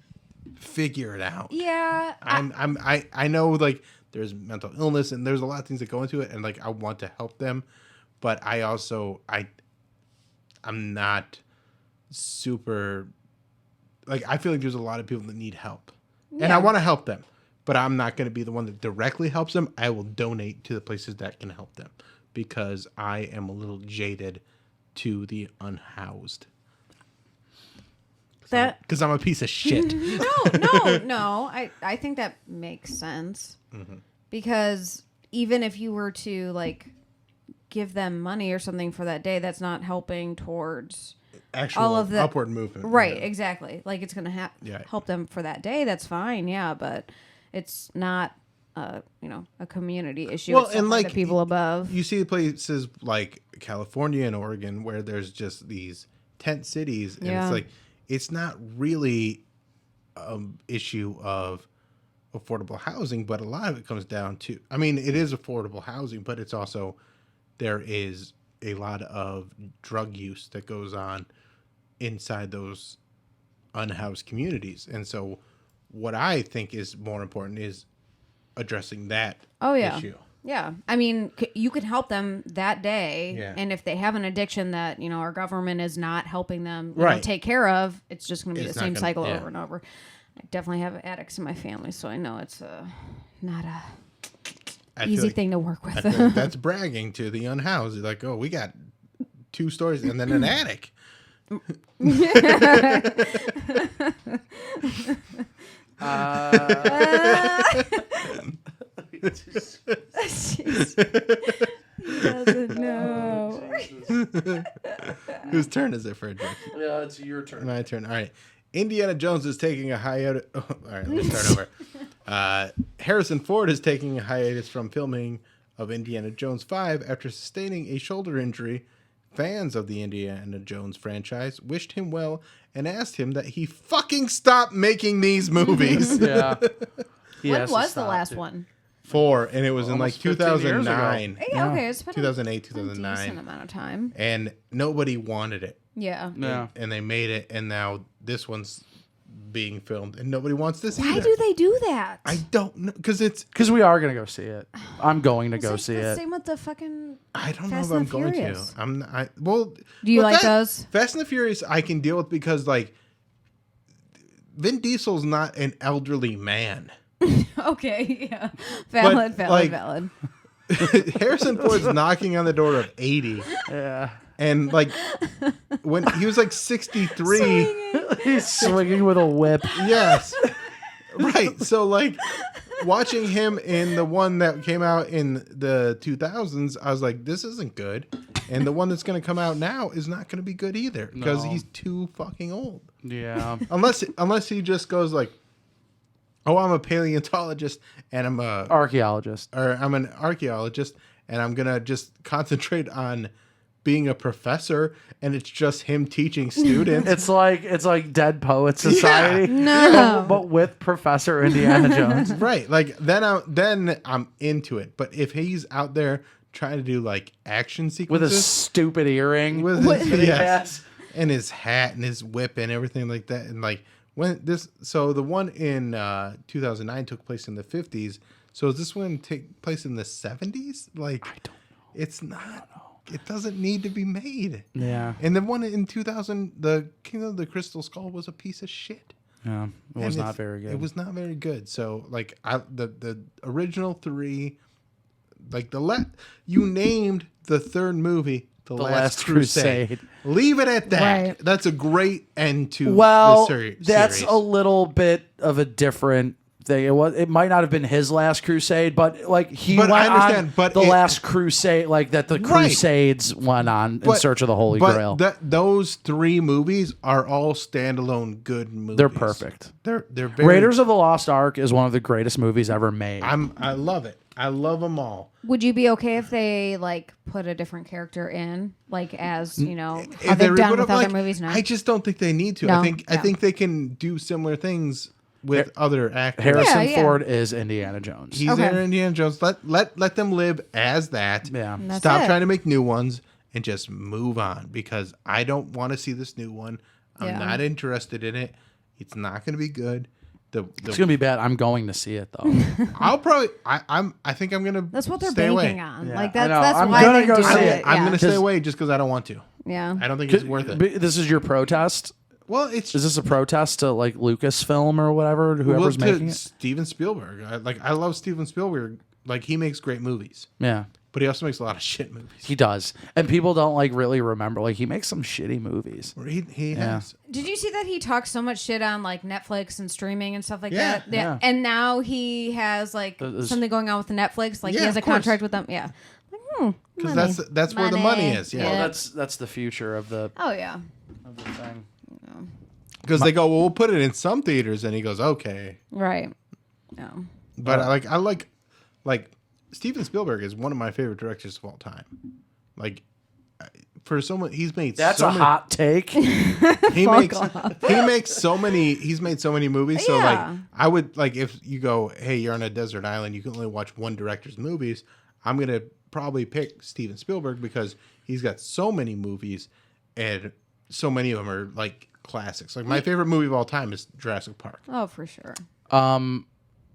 [SPEAKER 1] figure it out.
[SPEAKER 2] Yeah.
[SPEAKER 1] I know there's mental illness and there's a lot of things that go into it, and I want to help them, but I also I'm not super I feel like there's a lot of people that need help. And I want to help them, but I'm not going to be the one that directly helps them. I will donate to the places that can help them because I am a little jaded to the unhoused. Because I'm a piece of shit.
[SPEAKER 2] No. I think that makes sense. Mm-hmm. Because even if you were to give them money or something for that day, that's not helping towards
[SPEAKER 1] actual
[SPEAKER 2] all of the
[SPEAKER 1] upward movement.
[SPEAKER 2] Right,
[SPEAKER 1] yeah.
[SPEAKER 2] exactly. It's going to help them for that day. That's fine. Yeah, but it's not a community issue.
[SPEAKER 1] Well,
[SPEAKER 2] it's
[SPEAKER 1] and
[SPEAKER 2] the people above.
[SPEAKER 1] You see places like California and Oregon where there's just these tent cities, and it's not really an issue of affordable housing, but a lot of it comes down to, it is affordable housing, but it's also, there is a lot of drug use that goes on inside those unhoused communities. And so what I think is more important is addressing that issue.
[SPEAKER 2] Yeah. You could help them that day. Yeah. And if they have an addiction that, our government is not helping them take care of, it's just going to be the same cycle over and over. I definitely have addicts in my family, so I know it's not a easy thing to work with.
[SPEAKER 1] I feel like that's bragging to the unhoused. We got 2 stories and then an attic.
[SPEAKER 2] He doesn't know.
[SPEAKER 1] Whose turn is it for a joke?
[SPEAKER 3] Yeah, it's your turn.
[SPEAKER 1] My turn. All right. Indiana Jones is taking a hiatus. Oh, all right, let me start over. Harrison Ford is taking a hiatus from filming of Indiana Jones 5 after sustaining a shoulder injury. Fans of the Indiana Jones franchise wished him well and asked him that he fucking stop making these movies.
[SPEAKER 3] Yeah.
[SPEAKER 2] When was the last one?
[SPEAKER 1] 4, and it was in like
[SPEAKER 3] Almost 15 years ago.
[SPEAKER 1] 2009.
[SPEAKER 2] Hey, okay, it's been
[SPEAKER 1] 2008,
[SPEAKER 2] a decent
[SPEAKER 1] 2009.
[SPEAKER 2] amount of time.
[SPEAKER 1] And nobody wanted it.
[SPEAKER 2] Yeah.
[SPEAKER 3] Yeah.
[SPEAKER 1] And they made it, and now this one's being filmed, and nobody wants this
[SPEAKER 2] Why
[SPEAKER 1] either.
[SPEAKER 2] do they do that?
[SPEAKER 1] I don't know,
[SPEAKER 3] Because we are gonna go see it. I'm going to go
[SPEAKER 2] It's
[SPEAKER 3] see
[SPEAKER 2] like the
[SPEAKER 3] it.
[SPEAKER 2] Same with the fucking.
[SPEAKER 1] I don't
[SPEAKER 2] Fast
[SPEAKER 1] know if
[SPEAKER 2] and
[SPEAKER 1] I'm
[SPEAKER 2] the
[SPEAKER 1] going
[SPEAKER 2] Furious.
[SPEAKER 1] to. I'm not. Well,
[SPEAKER 2] Do you
[SPEAKER 1] well,
[SPEAKER 2] like those?
[SPEAKER 1] Fast and the Furious, I can deal with because like Vin Diesel's not an elderly man.
[SPEAKER 2] Okay, yeah. Valid.
[SPEAKER 1] like-
[SPEAKER 2] Valid.
[SPEAKER 1] Harrison Ford's knocking on the door of 80,
[SPEAKER 3] Yeah.
[SPEAKER 1] and like when he was like 63.
[SPEAKER 3] He's swinging with a whip.
[SPEAKER 1] Yes. Right. So like watching him in the one that came out in the 2000s, I was like, this isn't good. And the one that's going to come out now is not going to be good either because
[SPEAKER 3] No.
[SPEAKER 1] he's too fucking old.
[SPEAKER 3] Yeah.
[SPEAKER 1] Unless he just goes like, oh, I'm a paleontologist and I'm
[SPEAKER 3] Archaeologist.
[SPEAKER 1] I'm an archaeologist and I'm going to just concentrate on being a professor, and it's just him teaching students.
[SPEAKER 3] It's like Dead Poets Society.
[SPEAKER 2] No.
[SPEAKER 3] But with Professor Indiana Jones.
[SPEAKER 1] Right. Like then I'm into it. But if he's out there trying to do like action
[SPEAKER 3] With
[SPEAKER 1] sequences
[SPEAKER 3] a stupid earring.
[SPEAKER 1] with his,
[SPEAKER 3] that he
[SPEAKER 1] yes,
[SPEAKER 3] has.
[SPEAKER 1] and his hat and his whip and everything like that, and like so the one in 2009 took place in the 50s. So does this one take place in the 70s? Like I don't know. It's not. It doesn't need to be made.
[SPEAKER 3] Yeah.
[SPEAKER 1] And the one in 2000, the Kingdom of the Crystal Skull was a piece of shit.
[SPEAKER 3] Yeah. It was not very good.
[SPEAKER 1] It was not very good. So like the original 3, like you named the third movie The Last Crusade. Leave it at that.
[SPEAKER 2] Right.
[SPEAKER 1] That's a great end to
[SPEAKER 3] Well,
[SPEAKER 1] the
[SPEAKER 3] that's
[SPEAKER 1] series.
[SPEAKER 3] a little bit of a different thing. It might not have been his last crusade, but like he
[SPEAKER 1] But
[SPEAKER 3] went
[SPEAKER 1] I understand,
[SPEAKER 3] on
[SPEAKER 1] but
[SPEAKER 3] the
[SPEAKER 1] it-
[SPEAKER 3] last crusade, like that the
[SPEAKER 1] Right.
[SPEAKER 3] Crusades went on in search of the Holy
[SPEAKER 1] but
[SPEAKER 3] Grail.
[SPEAKER 1] Those 3 movies are all standalone good movies.
[SPEAKER 3] They're perfect.
[SPEAKER 1] They're very
[SPEAKER 3] Raiders of the Lost Ark is one of the greatest movies ever made.
[SPEAKER 1] I love it. I love them all.
[SPEAKER 2] Would you be okay if they like put a different character in, like as you know,
[SPEAKER 1] If
[SPEAKER 2] how they've
[SPEAKER 1] they
[SPEAKER 2] done
[SPEAKER 1] would
[SPEAKER 2] with
[SPEAKER 1] have,
[SPEAKER 2] other
[SPEAKER 1] like,
[SPEAKER 2] movies now?
[SPEAKER 1] I just don't think they need to.
[SPEAKER 2] No,
[SPEAKER 1] I think they can do similar things with other actors.
[SPEAKER 3] Harrison
[SPEAKER 2] Yeah.
[SPEAKER 3] Ford is Indiana Jones.
[SPEAKER 2] Okay.
[SPEAKER 1] He's in Indiana Jones. Let them live as that.
[SPEAKER 3] Yeah.
[SPEAKER 2] That's
[SPEAKER 1] Stop
[SPEAKER 2] it.
[SPEAKER 1] trying to make new ones and just move on because I don't want to see this new one. I'm
[SPEAKER 2] Yeah.
[SPEAKER 1] not interested in it. It's not going to be good.
[SPEAKER 3] It's gonna be bad. I'm going to see it though.
[SPEAKER 1] I'll probably. I think I'm gonna.
[SPEAKER 2] That's what they're
[SPEAKER 1] stay
[SPEAKER 2] banking
[SPEAKER 1] away.
[SPEAKER 2] on.
[SPEAKER 3] Yeah,
[SPEAKER 2] Like
[SPEAKER 3] I know.
[SPEAKER 2] that's
[SPEAKER 3] I'm
[SPEAKER 2] why
[SPEAKER 3] gonna
[SPEAKER 2] they
[SPEAKER 3] go
[SPEAKER 2] do
[SPEAKER 3] see
[SPEAKER 2] it.
[SPEAKER 3] it.
[SPEAKER 1] I'm gonna stay
[SPEAKER 3] 'Cause-
[SPEAKER 1] away just because I don't want to.
[SPEAKER 2] Yeah.
[SPEAKER 1] I don't think it's worth it.
[SPEAKER 3] This is your protest.
[SPEAKER 1] Well, it's
[SPEAKER 3] Is this a protest to like Lucasfilm or whatever, whoever's
[SPEAKER 1] to
[SPEAKER 3] making it?
[SPEAKER 1] Steven Spielberg. I love Steven Spielberg. Like he makes great movies,
[SPEAKER 3] Yeah,
[SPEAKER 1] but he also makes a lot of shit movies.
[SPEAKER 3] he does, and people don't like really remember. Like he makes some shitty movies.
[SPEAKER 1] He has.
[SPEAKER 2] Did you see that he talks so much shit on like Netflix and streaming and stuff like
[SPEAKER 1] Yeah,
[SPEAKER 2] that?
[SPEAKER 3] yeah.
[SPEAKER 2] And now he has like
[SPEAKER 3] There's-
[SPEAKER 2] something going on with the Netflix. Like
[SPEAKER 1] Yeah,
[SPEAKER 2] he has
[SPEAKER 1] of
[SPEAKER 2] a
[SPEAKER 1] course.
[SPEAKER 2] contract with them. Yeah. Like,
[SPEAKER 1] Because
[SPEAKER 2] money.
[SPEAKER 1] that's where the money is.
[SPEAKER 2] Yeah.
[SPEAKER 3] Well, that's the future of the
[SPEAKER 2] Oh yeah.
[SPEAKER 3] thing.
[SPEAKER 1] Because they go, well, we'll put it in some theaters, and he goes, okay.
[SPEAKER 2] Right. No.
[SPEAKER 1] But I like Steven Spielberg is one of my favorite directors of all time. Like for someone, he's made
[SPEAKER 3] That's
[SPEAKER 1] so
[SPEAKER 3] a
[SPEAKER 1] many,
[SPEAKER 3] hot take.
[SPEAKER 1] he makes so many. He's made so many movies. So like,
[SPEAKER 2] Yeah.
[SPEAKER 1] I would like if you go, hey, you're on a desert island, you can only watch one director's movies. I'm gonna probably pick Steven Spielberg because he's got so many movies, and so many of them are like classics. Like my favorite movie of all time is Jurassic Park.
[SPEAKER 2] Oh, for sure.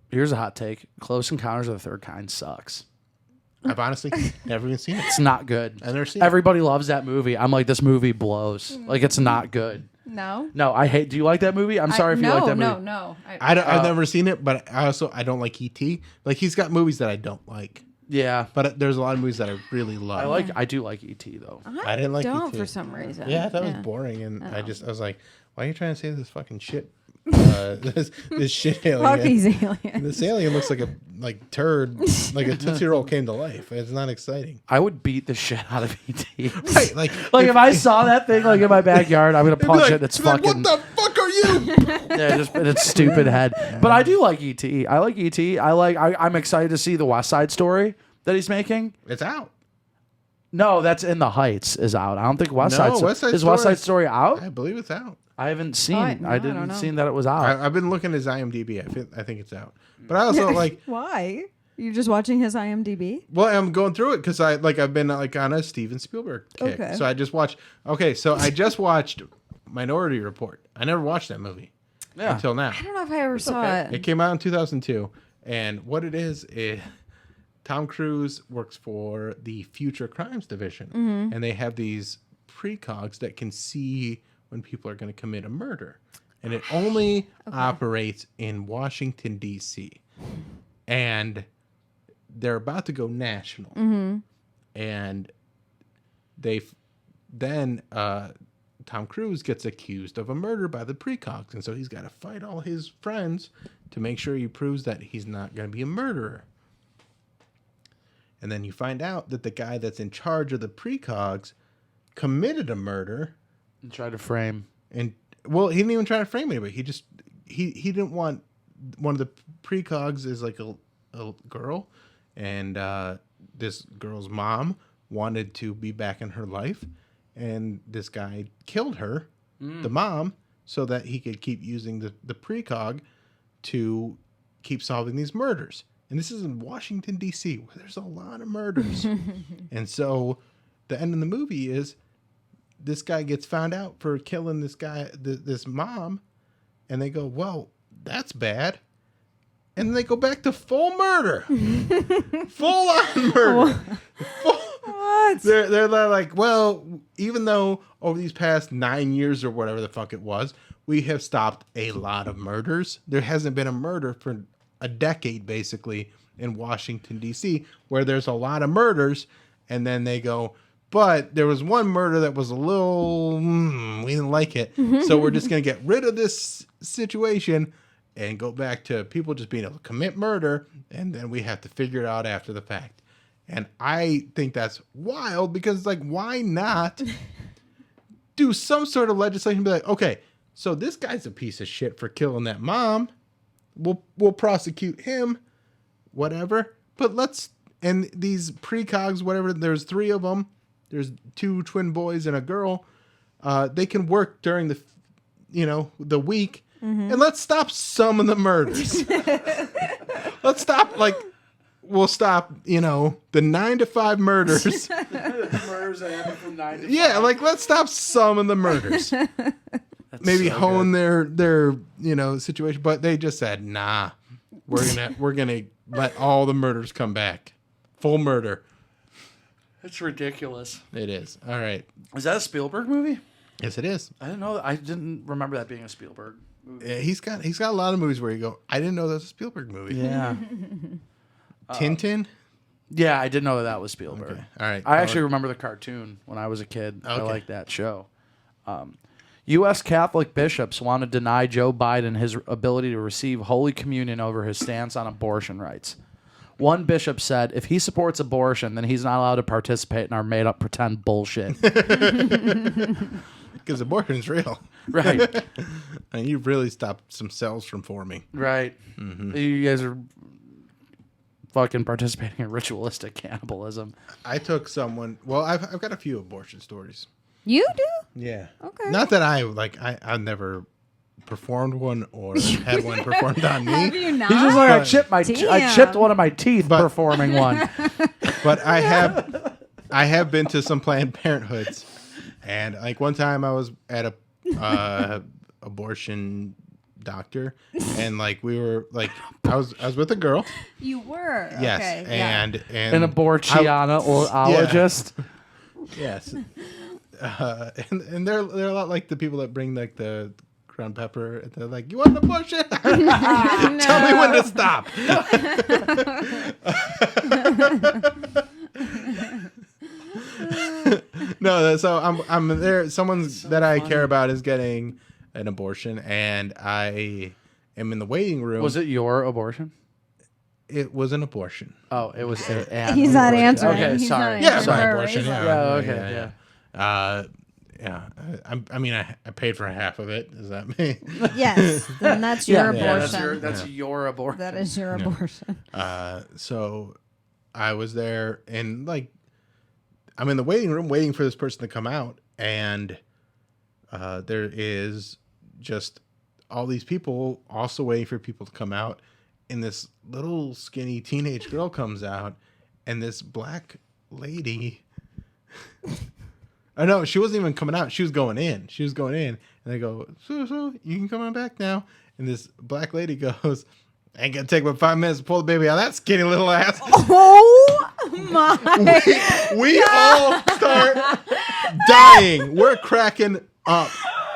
[SPEAKER 3] Here's a hot take: Close Encounters of the Third Kind sucks.
[SPEAKER 1] I've honestly never even seen it.
[SPEAKER 3] It's not good.
[SPEAKER 1] I've never seen it.
[SPEAKER 3] Everybody loves that movie. I'm like, this movie blows. Like it's not good.
[SPEAKER 2] No.
[SPEAKER 3] No, I hate. Do you like that movie? I'm sorry if you like that movie.
[SPEAKER 2] No.
[SPEAKER 1] I've never seen it, but I don't like E.T. Like he's got movies that I don't like,
[SPEAKER 3] Yeah,
[SPEAKER 1] but there's a lot of movies that I really love.
[SPEAKER 3] I do like E.T. though.
[SPEAKER 1] I didn't like
[SPEAKER 2] don't
[SPEAKER 1] E.T.
[SPEAKER 2] for some reason.
[SPEAKER 1] Yeah, that was boring, and I was like, why are you trying to say this fucking shit? This shit alien.
[SPEAKER 2] Fuck these aliens.
[SPEAKER 1] This alien looks like a turd, like a 2-year-old came to life. It's not exciting.
[SPEAKER 3] I would beat the shit out of E.T.
[SPEAKER 1] Right, like
[SPEAKER 3] Like if I saw that thing like in my backyard, I'm gonna
[SPEAKER 1] it'd be
[SPEAKER 3] punch
[SPEAKER 1] like-
[SPEAKER 3] it. It's
[SPEAKER 1] it'd be like,
[SPEAKER 3] fucking
[SPEAKER 1] what the fuck are you?
[SPEAKER 3] yeah, just in its stupid head. But I do like E.T. I like E.T. I'm excited to see the West Side Story that he's making.
[SPEAKER 1] It's out.
[SPEAKER 3] No, that's In the Heights is out. I don't think West Side
[SPEAKER 1] West Side
[SPEAKER 3] is West
[SPEAKER 1] Story-
[SPEAKER 3] Side Story out.
[SPEAKER 1] I believe it's out.
[SPEAKER 3] I haven't seen.
[SPEAKER 2] I don't
[SPEAKER 3] didn't
[SPEAKER 2] know.
[SPEAKER 3] seen that it was out.
[SPEAKER 1] I've been looking at his IMDb. I think it's out. But I also like
[SPEAKER 2] Why? You're just watching his IMDb?
[SPEAKER 1] Well, I'm going through it because I've been like on a Steven Spielberg kick.
[SPEAKER 2] Okay.
[SPEAKER 1] So I just watched. Okay, so I just watched Minority Report. I never watched that movie until now.
[SPEAKER 2] I don't know if I ever saw it.
[SPEAKER 1] It came out in 2002, and what it is Tom Cruise works for the Future Crimes Division, and they have these precogs that can see when people are going to commit a murder, and it only operates in Washington D.C. and they're about to go national, and then Tom Cruise gets accused of a murder by the precogs, and so he's got to fight all his friends to make sure he proves that he's not going to be a murderer. And then you find out that the guy that's in charge of the precogs committed a murder
[SPEAKER 3] And tried to frame.
[SPEAKER 1] and well, he didn't even try to frame anybody. He just he didn't want one of the precogs is like a girl, and this girl's mom wanted to be back in her life, and this guy killed her, the mom, so that he could keep using the precog to keep solving these murders. And this is in Washington, D.C., where there's a lot of murders. And so the end of the movie is this guy gets found out for killing this guy, this mom, and they go, well, that's bad. And then they go back to full murder. Full on murder.
[SPEAKER 2] What?
[SPEAKER 1] They're like, well, even though over these past 9 years or whatever the fuck it was, we have stopped a lot of murders. There hasn't been a murder for a decade, basically, in Washington, D.C., where there's a lot of murders. And then they go, but there was one murder that was a little, we didn't like it. So we're just going to get rid of this situation and go back to people just being able to commit murder. And then we have to figure it out after the fact. And I think that's wild because, like, why not do some sort of legislation? Be like, okay, so this guy's a piece of shit for killing that mom. We'll prosecute him, whatever. But and these precogs, whatever, there's 3 of them. There's 2 twin boys and a girl. They can work during the week. And let's stop some of the murders. Let's stop, we'll stop, the 9 to 5 murders.
[SPEAKER 3] Murders that happen from 9 to 5.
[SPEAKER 1] Yeah, let's stop some of the murders. Maybe
[SPEAKER 3] so
[SPEAKER 1] hone their situation, but they just said, nah, we're gonna let all the murders come back. Full murder.
[SPEAKER 3] It's ridiculous.
[SPEAKER 1] It is. All right.
[SPEAKER 3] Is that a Spielberg movie?
[SPEAKER 1] Yes, it is.
[SPEAKER 3] I didn't know. I didn't remember that being a Spielberg movie.
[SPEAKER 1] Yeah, he's got a lot of movies where you go, I didn't know that was a Spielberg movie.
[SPEAKER 3] Yeah.
[SPEAKER 1] Tintin.
[SPEAKER 3] Yeah, I didn't know that was Spielberg.
[SPEAKER 1] Okay. All right.
[SPEAKER 3] I actually remember the cartoon when I was a kid. I
[SPEAKER 1] Okay.
[SPEAKER 3] liked that show. U.S. Catholic bishops want to deny Joe Biden his ability to receive Holy Communion over his stance on abortion rights. One bishop said, if he supports abortion, then he's not allowed to participate in our made-up pretend bullshit.
[SPEAKER 1] Because abortion's real.
[SPEAKER 3] Right.
[SPEAKER 1] And you really stopped some cells from forming.
[SPEAKER 3] Right. You guys are fucking participating in ritualistic cannibalism.
[SPEAKER 1] I took someone. Well, I've got a few abortion stories.
[SPEAKER 2] You do?
[SPEAKER 1] Yeah.
[SPEAKER 2] Okay.
[SPEAKER 1] Not that I've never performed one or had one performed on
[SPEAKER 2] Have
[SPEAKER 1] me,
[SPEAKER 2] you not?
[SPEAKER 3] He's just like, I
[SPEAKER 2] Damn.
[SPEAKER 3] chipped one of my teeth performing one.
[SPEAKER 1] but I have been to some Planned Parenthoods, and one time I was at a abortion doctor, and we were I was with a girl.
[SPEAKER 2] You were.
[SPEAKER 1] Yes,
[SPEAKER 2] Okay.
[SPEAKER 1] and
[SPEAKER 3] An abortionologist.
[SPEAKER 1] Yes. And they're a lot like the people that bring the ground pepper. And they're like, you want an abortion? Tell me when to stop. No, so I'm there. Someone that I care about is getting an abortion, and I am in the waiting room.
[SPEAKER 3] Was it your abortion?
[SPEAKER 1] It was an abortion.
[SPEAKER 3] Oh, it was.
[SPEAKER 2] He's not answering.
[SPEAKER 3] Okay,
[SPEAKER 2] He's
[SPEAKER 3] sorry.
[SPEAKER 2] not
[SPEAKER 1] Yeah,
[SPEAKER 2] answering
[SPEAKER 1] my
[SPEAKER 2] her,
[SPEAKER 1] abortion.
[SPEAKER 2] right?
[SPEAKER 1] Yeah.
[SPEAKER 3] Okay, yeah.
[SPEAKER 1] Yeah. I mean, I paid for half of it. Does that mean?
[SPEAKER 2] Yes. Then that's your abortion.
[SPEAKER 3] That's your abortion.
[SPEAKER 2] That is your abortion.
[SPEAKER 1] So I was there, and I'm in the waiting room waiting for this person to come out, and there is just all these people also waiting for people to come out, and this little skinny teenage girl comes out, and this black lady. Oh no, she wasn't even coming out. She was going in. And they go, so you can come on back now. And this black lady goes, ain't gonna take but 5 minutes to pull the baby out of that skinny little ass.
[SPEAKER 2] Oh my!
[SPEAKER 1] We all start dying. We're cracking up.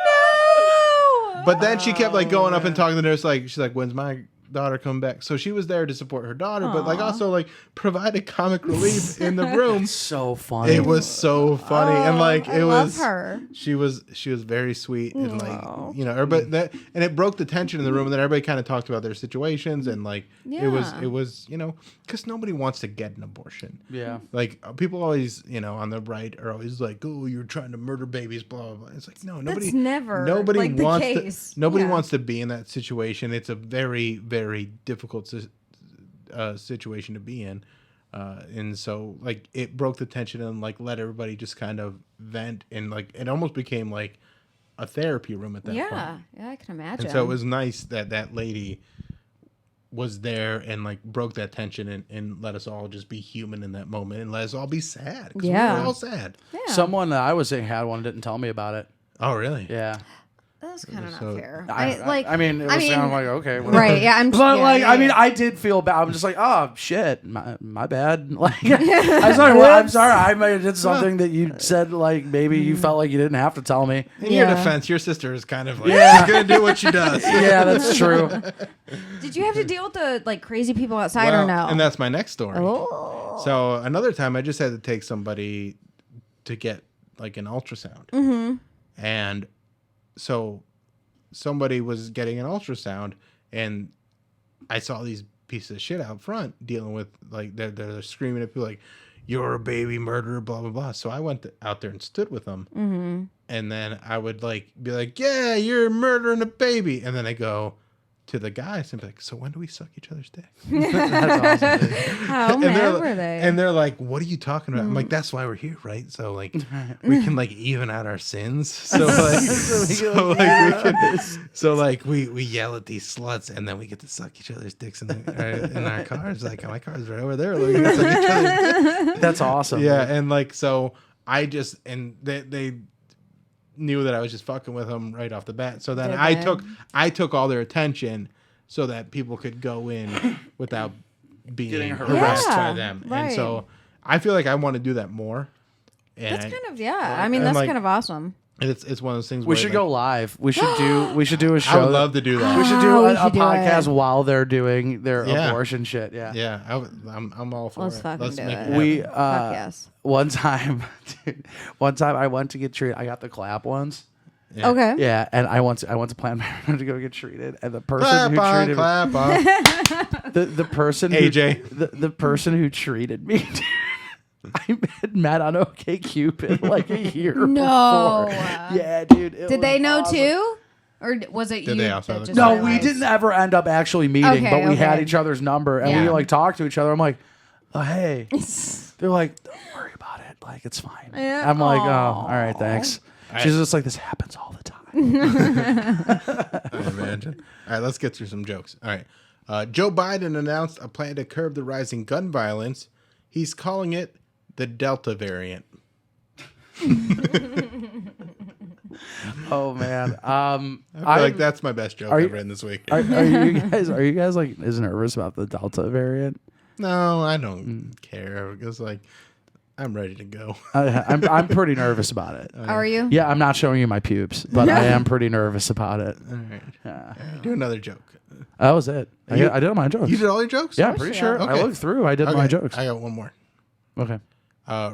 [SPEAKER 2] No.
[SPEAKER 1] But then she kept like going up and talking to the nurse, like she's like, when's my daughter come back? So she was there to support her daughter, but like also like provided comic relief in the room.
[SPEAKER 3] So funny.
[SPEAKER 1] It was so funny, and like
[SPEAKER 2] I
[SPEAKER 1] it
[SPEAKER 2] love
[SPEAKER 1] was
[SPEAKER 2] her.
[SPEAKER 1] She was very sweet, and like everybody that, and it broke the tension in the room, and then everybody kind of talked about their situations, and like it was because nobody wants to get an abortion.
[SPEAKER 3] Yeah.
[SPEAKER 1] Like people always on the right are always like, oh, you're trying to murder babies, blah blah blah. It's like nobody
[SPEAKER 2] like,
[SPEAKER 1] wants
[SPEAKER 2] the case.
[SPEAKER 1] nobody wants to be in that situation. It's a very very difficult situation to be in. And so like it broke the tension and like let everybody just kind of vent, and like it almost became like a therapy room at that point.
[SPEAKER 2] Yeah, I can imagine.
[SPEAKER 1] And so it was nice that lady was there and like broke that tension and let us all just be human in that moment and let us all be sad. We were all sad.
[SPEAKER 2] Yeah.
[SPEAKER 3] Someone that I was saying had one didn't tell me about it.
[SPEAKER 1] Oh really?
[SPEAKER 3] Yeah.
[SPEAKER 2] That's kind of not
[SPEAKER 1] So-
[SPEAKER 2] fair.
[SPEAKER 3] I mean, it was sound like okay, whatever.
[SPEAKER 2] right? Yeah, I'm.
[SPEAKER 3] But
[SPEAKER 2] yeah,
[SPEAKER 3] like,
[SPEAKER 2] yeah,
[SPEAKER 3] I mean,
[SPEAKER 2] yeah.
[SPEAKER 3] I did feel bad. I'm just like, oh shit, my bad. Like, I'm sorry. I might have did something that you said. Like, maybe you felt like you didn't have to tell me.
[SPEAKER 1] In your
[SPEAKER 2] Yeah.
[SPEAKER 1] defense, your sister is kind of like she's gonna do what she does.
[SPEAKER 3] Yeah, that's true.
[SPEAKER 2] Did you have to deal with the like crazy people outside or no?
[SPEAKER 1] And that's my next story.
[SPEAKER 2] Oh.
[SPEAKER 1] So another time I just had to take somebody to get like an ultrasound.
[SPEAKER 2] Mm-hmm.
[SPEAKER 1] And so somebody was getting an ultrasound and I saw these pieces of shit out front dealing with like they're screaming at people like, you're a baby murderer, blah, blah, blah. So I went out there and stood with them.
[SPEAKER 2] Mm-hmm.
[SPEAKER 1] And then I would like be like, yeah, you're murdering a baby. And then I go to the guys and be like, so when do we suck each other's dick?
[SPEAKER 3] That's awesome.
[SPEAKER 2] How mad were they?
[SPEAKER 1] And they're like, what are you talking about? I'm like, that's why we're here, right? So like we can like even out our sins. So like we yell at these sluts and then we get to suck each other's dicks in our cars. Like my car's right over there. Like, we can suck each other's dick.
[SPEAKER 3] That's awesome.
[SPEAKER 1] Yeah, and like so I just and they knew that I was just fucking with them right off the bat. So then I took all their attention so that people could go in without being harassed by them.
[SPEAKER 2] Right.
[SPEAKER 1] And so I feel like I want to do that more. And
[SPEAKER 2] that's kind of I mean, that's kind of awesome.
[SPEAKER 1] And it's one of those things.
[SPEAKER 3] We should go live. We should do a show.
[SPEAKER 1] I would love to do that.
[SPEAKER 3] We should do
[SPEAKER 2] we
[SPEAKER 3] a
[SPEAKER 2] should do
[SPEAKER 3] podcast
[SPEAKER 2] it.
[SPEAKER 3] while they're doing their abortion shit. Yeah.
[SPEAKER 1] Yeah, I'm all for
[SPEAKER 2] Let's
[SPEAKER 1] it.
[SPEAKER 2] fucking do
[SPEAKER 1] make
[SPEAKER 2] it.
[SPEAKER 1] happen.
[SPEAKER 3] We
[SPEAKER 2] Fuck yes.
[SPEAKER 3] one time I went to get treated. I got the clap ones.
[SPEAKER 1] Yeah.
[SPEAKER 2] Okay.
[SPEAKER 3] Yeah, and I went to Planned Parenthood to go get treated, and the person
[SPEAKER 1] Clap
[SPEAKER 3] who
[SPEAKER 1] on,
[SPEAKER 3] treated
[SPEAKER 1] clap on.
[SPEAKER 3] the person
[SPEAKER 1] AJ.
[SPEAKER 3] the person who treated me. I had met on OkCupid like a year
[SPEAKER 2] No.
[SPEAKER 3] before. Yeah, dude.
[SPEAKER 2] Did they know too? Or was it you?
[SPEAKER 1] they also
[SPEAKER 2] that
[SPEAKER 1] have a
[SPEAKER 2] just
[SPEAKER 3] No,
[SPEAKER 2] realized?
[SPEAKER 3] we didn't ever end up actually meeting,
[SPEAKER 2] Okay,
[SPEAKER 3] but we had
[SPEAKER 2] okay.
[SPEAKER 3] each other's number and we
[SPEAKER 2] Yeah.
[SPEAKER 3] like talked to each other. I'm like, oh hey. They're like, don't worry about it. Like it's fine.
[SPEAKER 2] Yeah.
[SPEAKER 3] I'm like, oh,
[SPEAKER 2] Aw.
[SPEAKER 3] all right, thanks. She's just like, this happens all the time.
[SPEAKER 1] I imagine. All right, let's get through some jokes. All right. Joe Biden announced a plan to curb the rising gun violence. He's calling it the Delta variant.
[SPEAKER 3] Oh man.
[SPEAKER 1] I feel like that's my best joke I've written this week.
[SPEAKER 3] Are you guys like as nervous about the Delta variant?
[SPEAKER 1] No, I don't care because like I'm ready to go.
[SPEAKER 3] I'm pretty nervous about it.
[SPEAKER 2] Are you?
[SPEAKER 3] Yeah, I'm not showing you my pubes, but I am pretty nervous about it.
[SPEAKER 1] All right. Do another joke.
[SPEAKER 3] That was it. I did all my jokes.
[SPEAKER 1] You did all your jokes?
[SPEAKER 3] Yeah, I'm pretty sure. I
[SPEAKER 1] Okay.
[SPEAKER 3] looked through. I did my jokes.
[SPEAKER 1] I got one more.
[SPEAKER 3] Okay.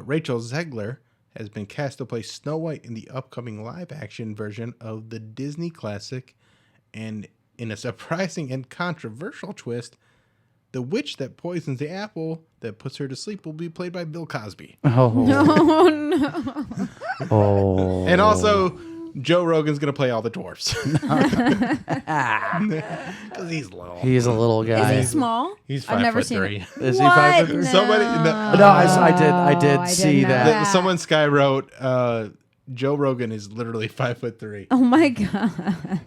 [SPEAKER 1] Rachel Zegler has been cast to play Snow White in the upcoming live-action version of the Disney classic, and in a surprising and controversial twist, the witch that poisons the apple that puts her to sleep will be played by Bill Cosby.
[SPEAKER 3] Oh
[SPEAKER 2] no.
[SPEAKER 3] Oh.
[SPEAKER 1] And also, Joe Rogan's going to play all the dwarfs. Because he's little.
[SPEAKER 3] He's a little guy.
[SPEAKER 2] Is he small?
[SPEAKER 1] He's
[SPEAKER 2] I've never seen
[SPEAKER 1] 5'3".
[SPEAKER 2] it.
[SPEAKER 3] Is he
[SPEAKER 2] What?
[SPEAKER 3] 5'3"?
[SPEAKER 2] No.
[SPEAKER 1] Somebody...
[SPEAKER 3] No, I did see
[SPEAKER 2] know
[SPEAKER 3] that.
[SPEAKER 1] Someone Sky wrote, Joe Rogan is literally 5'3".
[SPEAKER 2] Oh my god.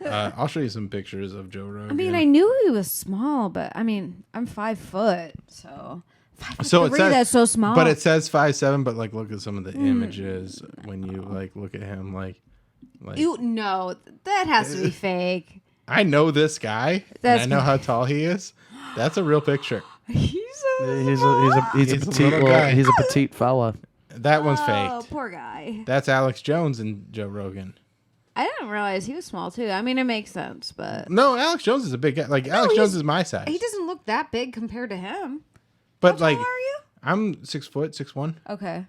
[SPEAKER 1] I'll show you some pictures of Joe Rogan.
[SPEAKER 2] I mean, I knew he was small, but I mean, I'm 5 foot, so 5'3",
[SPEAKER 1] So it says,
[SPEAKER 2] that's so small.
[SPEAKER 1] But it says 5'7", but like look at some of the images when you like look at him like
[SPEAKER 2] no, that has to be fake.
[SPEAKER 1] I know this guy. And I know how tall he is. That's a real picture.
[SPEAKER 3] He's a petite fella.
[SPEAKER 1] That one's
[SPEAKER 2] Oh,
[SPEAKER 1] faked.
[SPEAKER 2] poor guy.
[SPEAKER 1] That's Alex Jones and Joe Rogan.
[SPEAKER 2] I didn't realize he was small too. I mean, it makes sense, but
[SPEAKER 1] No, Alex Jones is a big guy. Like Alex Jones is my size.
[SPEAKER 2] he doesn't look that big compared to him.
[SPEAKER 1] But
[SPEAKER 2] How
[SPEAKER 1] like
[SPEAKER 2] tall are you?
[SPEAKER 1] I'm 6 foot, 6'1".
[SPEAKER 2] Okay.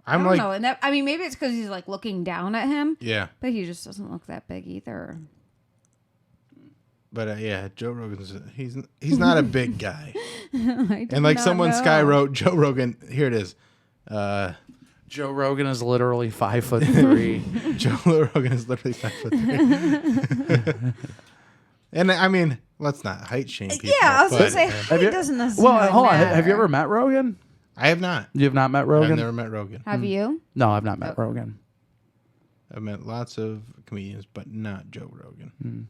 [SPEAKER 1] I'm
[SPEAKER 2] I don't
[SPEAKER 1] like
[SPEAKER 2] know. And that, I mean, maybe it's because he's like looking down at him,
[SPEAKER 1] yeah.
[SPEAKER 2] but he just doesn't look that big either.
[SPEAKER 1] But yeah, Joe Rogan's he's not a big guy.
[SPEAKER 2] I
[SPEAKER 1] And like
[SPEAKER 2] did
[SPEAKER 1] someone
[SPEAKER 2] not know.
[SPEAKER 1] sky wrote Joe Rogan. Here it is.
[SPEAKER 3] Joe Rogan is literally 5'3".
[SPEAKER 1] Joe Rogan is literally 5'3". And I mean, let's not height shame people.
[SPEAKER 2] Yeah, I was gonna
[SPEAKER 1] but,
[SPEAKER 2] say height
[SPEAKER 3] you-
[SPEAKER 2] doesn't necessarily
[SPEAKER 3] Well, hold on.
[SPEAKER 2] matter.
[SPEAKER 3] Have you ever met Rogan?
[SPEAKER 1] I have not.
[SPEAKER 3] You have not met Rogan?
[SPEAKER 1] I've never met Rogan.
[SPEAKER 2] Have you?
[SPEAKER 3] No, I've not met Rogan.
[SPEAKER 1] I've met lots of comedians, but not Joe Rogan.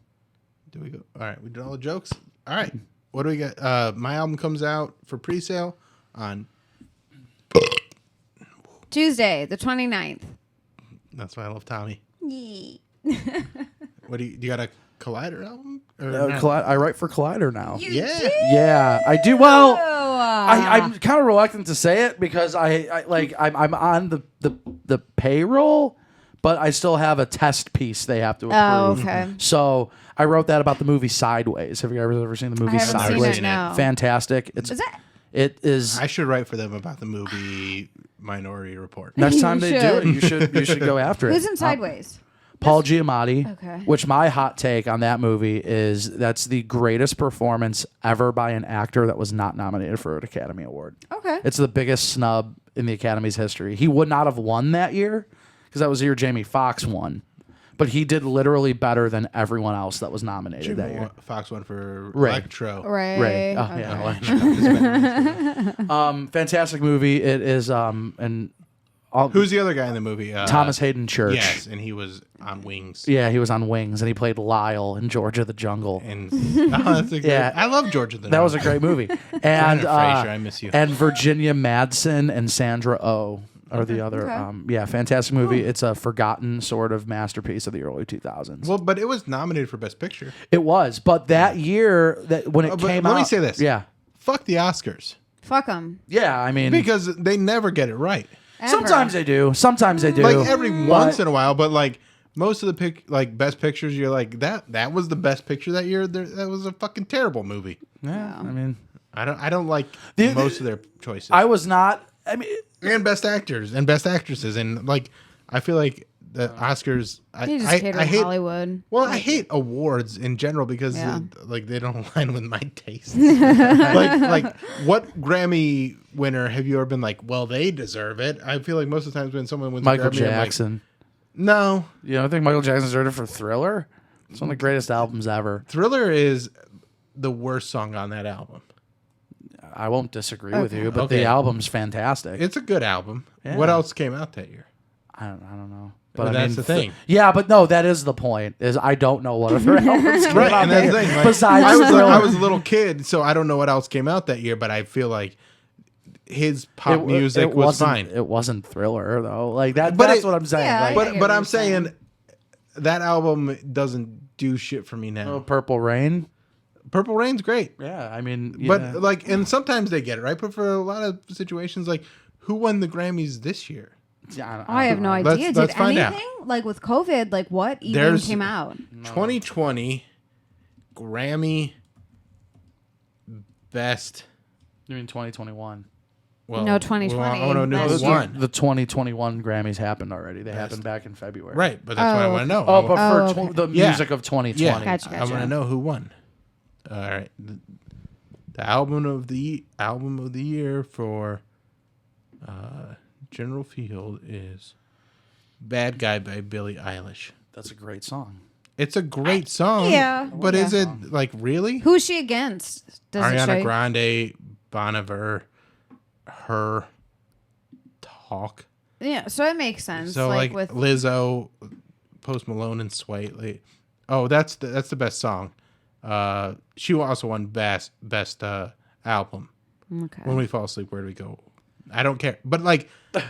[SPEAKER 1] Do we go? All right, we did all the jokes. All right, what do we got? My album comes out for pre-sale on.
[SPEAKER 2] Tuesday, the 29th.
[SPEAKER 1] That's why I love Tommy. What do you got a Collider album? Or not?
[SPEAKER 3] I write for Collider now.
[SPEAKER 1] Yeah.
[SPEAKER 3] Yeah, I do. Well,
[SPEAKER 2] Oh,
[SPEAKER 3] I'm kind of reluctant to say it because I'm on the payroll, but I still have a test piece they have to approve.
[SPEAKER 2] Oh, okay.
[SPEAKER 3] So I wrote that about the movie Sideways. Have you ever seen the movie
[SPEAKER 2] I haven't
[SPEAKER 3] Sideways?
[SPEAKER 2] seen it, no.
[SPEAKER 3] Fantastic.
[SPEAKER 2] Is that?
[SPEAKER 3] It is.
[SPEAKER 1] I should write for them about the movie Minority Report.
[SPEAKER 3] Next
[SPEAKER 2] You
[SPEAKER 3] time they do it, you should go after it.
[SPEAKER 2] Who's in Sideways?
[SPEAKER 3] Paul Giamatti.
[SPEAKER 2] Okay.
[SPEAKER 3] Which my hot take on that movie is that's the greatest performance ever by an actor that was not nominated for an Academy Award.
[SPEAKER 2] Okay.
[SPEAKER 3] It's the biggest snub in the Academy's history. He would not have won that year because that was the year Jamie Foxx won. But he did literally better than everyone else that was nominated that year.
[SPEAKER 1] Fox won for
[SPEAKER 3] Ray.
[SPEAKER 1] Electro.
[SPEAKER 2] Ray.
[SPEAKER 3] Oh,
[SPEAKER 2] Okay.
[SPEAKER 3] yeah. Fantastic movie. It is and all,
[SPEAKER 1] Who's the other guy in the movie?
[SPEAKER 3] Thomas Hayden Church.
[SPEAKER 1] Yes, and he was on Wings.
[SPEAKER 3] Yeah, he was on Wings and he played Lyle in Georgia the Jungle.
[SPEAKER 1] And that's a great,
[SPEAKER 3] Yeah.
[SPEAKER 1] I love Georgia the
[SPEAKER 3] That was a great movie. And
[SPEAKER 1] Fraser, I miss you.
[SPEAKER 3] And Virginia Madsen and Sandra Oh are the other.
[SPEAKER 2] Okay.
[SPEAKER 3] Fantastic movie. It's a forgotten sort of masterpiece of the early 2000s.
[SPEAKER 1] Well, but it was nominated for Best Picture.
[SPEAKER 3] It was, but that year that when it
[SPEAKER 1] But
[SPEAKER 3] came out.
[SPEAKER 1] let me say this.
[SPEAKER 3] Yeah,
[SPEAKER 1] Fuck the Oscars.
[SPEAKER 2] Fuck them.
[SPEAKER 3] yeah. I mean,
[SPEAKER 1] Because they never get it right.
[SPEAKER 3] sometimes they do. Sometimes they do.
[SPEAKER 1] Like every
[SPEAKER 3] But-
[SPEAKER 1] once in a while, but like most of the Best Pictures, you're like, that was the best picture that year. That was a fucking terrible movie.
[SPEAKER 3] Yeah, I mean,
[SPEAKER 1] I don't like
[SPEAKER 3] The-
[SPEAKER 1] most of their choices.
[SPEAKER 3] I was not. I mean,
[SPEAKER 1] and Best Actors and Best Actresses, and like I feel like the Oscars.
[SPEAKER 2] You just
[SPEAKER 1] I
[SPEAKER 2] cater
[SPEAKER 1] hate.
[SPEAKER 2] Hollywood.
[SPEAKER 1] Well, I hate awards in general because
[SPEAKER 2] Yeah.
[SPEAKER 1] like they don't align with my taste. like what Grammy winner have you ever been like? Well, they deserve it. I feel like most of the times when someone wins
[SPEAKER 3] Michael
[SPEAKER 1] a Grammy, I'm like,
[SPEAKER 3] Jackson.
[SPEAKER 1] no,
[SPEAKER 3] You don't think Michael Jackson deserved it for Thriller? It's one of the greatest albums ever.
[SPEAKER 1] Thriller is the worst song on that album.
[SPEAKER 3] I won't disagree with
[SPEAKER 2] Okay.
[SPEAKER 3] you, but
[SPEAKER 1] Okay.
[SPEAKER 3] the album's fantastic.
[SPEAKER 1] It's a good album.
[SPEAKER 3] Yeah.
[SPEAKER 1] What else came out that year?
[SPEAKER 3] I don't know.
[SPEAKER 1] But
[SPEAKER 3] I
[SPEAKER 1] that's
[SPEAKER 3] mean,
[SPEAKER 1] the thing.
[SPEAKER 3] Yeah, but no, that is the point. Is I don't know what other albums came
[SPEAKER 1] Right,
[SPEAKER 3] out
[SPEAKER 1] and
[SPEAKER 3] that
[SPEAKER 1] that's the
[SPEAKER 3] year
[SPEAKER 1] thing. Like,
[SPEAKER 3] besides
[SPEAKER 1] I was
[SPEAKER 3] Thriller.
[SPEAKER 1] a little kid, so I don't know what else came out that year. But I feel like his pop music was
[SPEAKER 3] wasn't-
[SPEAKER 1] fine.
[SPEAKER 3] It wasn't Thriller though. Like that.
[SPEAKER 1] But
[SPEAKER 3] That's
[SPEAKER 1] it-
[SPEAKER 3] what I'm saying.
[SPEAKER 2] Yeah,
[SPEAKER 3] like,
[SPEAKER 2] I
[SPEAKER 1] But
[SPEAKER 2] get
[SPEAKER 1] but
[SPEAKER 2] what
[SPEAKER 1] I'm
[SPEAKER 2] you're saying.
[SPEAKER 1] saying that album doesn't do shit for me now.
[SPEAKER 3] oh, Purple Rain.
[SPEAKER 1] Purple Rain's great,
[SPEAKER 3] Yeah, I mean,
[SPEAKER 1] but
[SPEAKER 3] yeah.
[SPEAKER 1] like, and sometimes they get it right. But for a lot of situations, like who won the Grammys this year?
[SPEAKER 3] Yeah,
[SPEAKER 2] I have no
[SPEAKER 1] Let's-
[SPEAKER 2] idea.
[SPEAKER 1] let's
[SPEAKER 2] Did
[SPEAKER 1] find out.
[SPEAKER 2] anything like with COVID? Like what even
[SPEAKER 1] There's-
[SPEAKER 2] came out?
[SPEAKER 1] 2020 Grammy Best.
[SPEAKER 3] You mean 2021?
[SPEAKER 1] Well,
[SPEAKER 2] No, 2020.
[SPEAKER 1] Oh no,
[SPEAKER 2] Last
[SPEAKER 1] who
[SPEAKER 2] year.
[SPEAKER 1] won?
[SPEAKER 3] The 2021 Grammys happened already. They happened back in February.
[SPEAKER 1] Right, but that's what I
[SPEAKER 2] Oh,
[SPEAKER 1] want to know.
[SPEAKER 3] Oh, but for
[SPEAKER 2] Oh, okay.
[SPEAKER 3] the
[SPEAKER 1] Yeah.
[SPEAKER 3] music of 2020.
[SPEAKER 1] yeah,
[SPEAKER 2] Gotcha,
[SPEAKER 1] I want
[SPEAKER 2] gotcha.
[SPEAKER 1] to know who won. All right, the album of the year for General Field is "Bad Guy" by Billie Eilish.
[SPEAKER 3] That's a great song.
[SPEAKER 1] It's a great song.
[SPEAKER 2] Yeah.
[SPEAKER 1] But is it like really?
[SPEAKER 2] Who's she against? Does it show
[SPEAKER 1] Ariana
[SPEAKER 2] you?
[SPEAKER 1] Grande, Bon Iver, her talk.
[SPEAKER 2] Yeah, so it makes sense.
[SPEAKER 1] So like
[SPEAKER 2] with
[SPEAKER 1] Lizzo, Post Malone, and Sway. Like, Oh, that's the best song. She also won best album.
[SPEAKER 2] Okay.
[SPEAKER 1] When we fall asleep, where do we go? I don't care. But like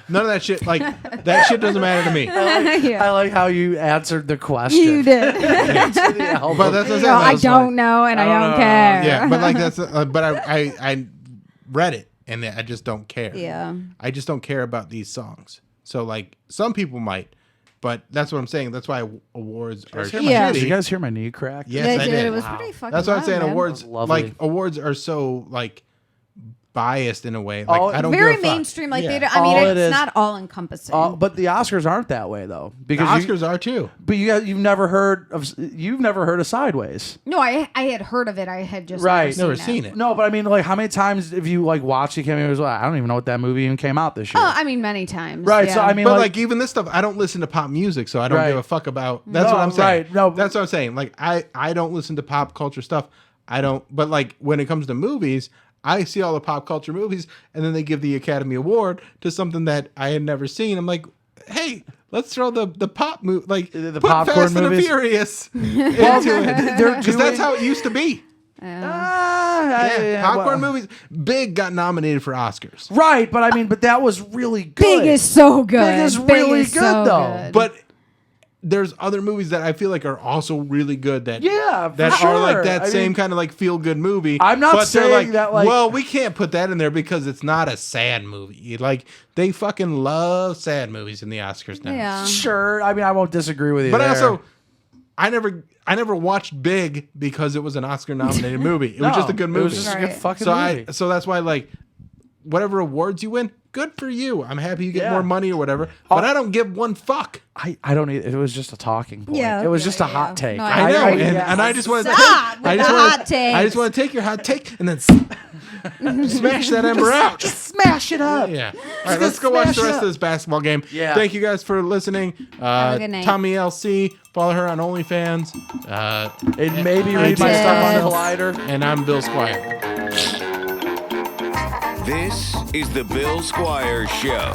[SPEAKER 1] none of that shit. Like that shit doesn't matter to me.
[SPEAKER 3] I like how you answered the question.
[SPEAKER 2] You did.
[SPEAKER 3] Answer the album.
[SPEAKER 1] But that's what I'm saying.
[SPEAKER 2] No, I
[SPEAKER 1] That was
[SPEAKER 2] don't know, and I don't
[SPEAKER 3] know.
[SPEAKER 2] care.
[SPEAKER 1] Yeah, but like that's. But I read it, and I just don't care.
[SPEAKER 2] Yeah.
[SPEAKER 1] I just don't care about these songs. So like some people might, but that's what I'm saying. That's why awards are
[SPEAKER 2] Yeah.
[SPEAKER 3] Did you
[SPEAKER 1] shitty.
[SPEAKER 3] guys hear my knee crack?
[SPEAKER 1] Yes,
[SPEAKER 2] They
[SPEAKER 1] I
[SPEAKER 2] did.
[SPEAKER 1] did.
[SPEAKER 2] It was pretty fucking
[SPEAKER 1] That's what I'm saying.
[SPEAKER 2] loud, man.
[SPEAKER 1] Awards,
[SPEAKER 3] That was lovely.
[SPEAKER 1] like awards, are so like biased in a way. Like
[SPEAKER 3] Oh,
[SPEAKER 1] I don't
[SPEAKER 2] Very
[SPEAKER 1] give a fuck.
[SPEAKER 2] mainstream. Like
[SPEAKER 1] Yeah.
[SPEAKER 2] they don't, I mean,
[SPEAKER 3] All it
[SPEAKER 2] it's
[SPEAKER 3] is-
[SPEAKER 2] not all encompassing.
[SPEAKER 3] But the Oscars aren't that way though,
[SPEAKER 1] The
[SPEAKER 3] because
[SPEAKER 1] Oscars are too.
[SPEAKER 3] But you've never heard of Sideways.
[SPEAKER 2] no, I had heard of it. I had just
[SPEAKER 3] Right.
[SPEAKER 1] Never seen it.
[SPEAKER 3] No, but I mean, like, how many times have you like watched the Academy Awards? I don't even know what that movie even came out this year.
[SPEAKER 2] Oh, I mean, many times.
[SPEAKER 3] Right,
[SPEAKER 2] Yeah.
[SPEAKER 3] so I mean,
[SPEAKER 1] But
[SPEAKER 3] like,
[SPEAKER 1] like even this stuff, I don't listen to pop music, so I don't
[SPEAKER 3] Right.
[SPEAKER 1] give a fuck about. That's
[SPEAKER 3] No,
[SPEAKER 1] what I'm saying.
[SPEAKER 3] right, no.
[SPEAKER 1] That's what I'm saying. Like I don't listen to pop culture stuff. I don't. But like when it comes to movies, I see all the pop culture movies, and then they give the Academy Award to something that I had never seen. I'm like, hey, let's throw the pop movie, like
[SPEAKER 3] The
[SPEAKER 1] put
[SPEAKER 3] popcorn
[SPEAKER 1] Fast and the
[SPEAKER 3] movies.
[SPEAKER 1] Furious into
[SPEAKER 3] they're
[SPEAKER 1] it, because that's how it used to be. Yeah, popcorn movies. Big got nominated for Oscars,
[SPEAKER 3] Right, but I mean, but that was really good.
[SPEAKER 2] Big is so good.
[SPEAKER 3] Big is really good,
[SPEAKER 2] so
[SPEAKER 3] though.
[SPEAKER 2] good.
[SPEAKER 1] but there's other movies that I feel like are also really good that
[SPEAKER 3] Yeah, for
[SPEAKER 1] that
[SPEAKER 3] sure.
[SPEAKER 1] are like that
[SPEAKER 3] I
[SPEAKER 1] same
[SPEAKER 3] mean,
[SPEAKER 1] kind of like feel good movie.
[SPEAKER 3] I'm not
[SPEAKER 1] but they're
[SPEAKER 3] saying that, like-
[SPEAKER 1] well, we can't put that in there because it's not a sad movie. Like they fucking love sad movies in the Oscars now.
[SPEAKER 2] yeah.
[SPEAKER 3] Sure. I mean, I won't disagree with you.
[SPEAKER 1] But
[SPEAKER 3] there.
[SPEAKER 1] also, I never watched Big because it was an Oscar nominated movie. It was just a good movie.
[SPEAKER 3] It was just a good
[SPEAKER 2] Right.
[SPEAKER 3] fucking
[SPEAKER 1] so
[SPEAKER 3] movie.
[SPEAKER 1] so that's why like whatever awards you win, good for you. I'm happy you get
[SPEAKER 3] Yeah.
[SPEAKER 1] more money or whatever. But I don't give one fuck.
[SPEAKER 3] I don't need. It was just a talking point.
[SPEAKER 2] Yeah,
[SPEAKER 3] it was
[SPEAKER 2] yeah,
[SPEAKER 3] just a
[SPEAKER 2] yeah.
[SPEAKER 3] hot take.
[SPEAKER 2] No,
[SPEAKER 1] I know,
[SPEAKER 3] yeah.
[SPEAKER 1] and I just want to
[SPEAKER 2] Stop with
[SPEAKER 1] I
[SPEAKER 2] the
[SPEAKER 1] just
[SPEAKER 2] hot
[SPEAKER 1] want
[SPEAKER 2] takes.
[SPEAKER 1] I just want to take your hot take and then smash that ember out.
[SPEAKER 3] Just smash it up.
[SPEAKER 1] Yeah. All right, let's go watch
[SPEAKER 3] smash
[SPEAKER 1] the
[SPEAKER 3] it
[SPEAKER 1] rest
[SPEAKER 3] up.
[SPEAKER 1] of this basketball game.
[SPEAKER 3] Yeah.
[SPEAKER 1] Thank you guys for listening.
[SPEAKER 2] Have a good night.
[SPEAKER 1] Tommy LC, follow her on OnlyFans.
[SPEAKER 3] It maybe read my
[SPEAKER 2] Tits.
[SPEAKER 3] stuff on the Collider.
[SPEAKER 1] And I'm Bill Squire.
[SPEAKER 4] This is the Bill Squire Show.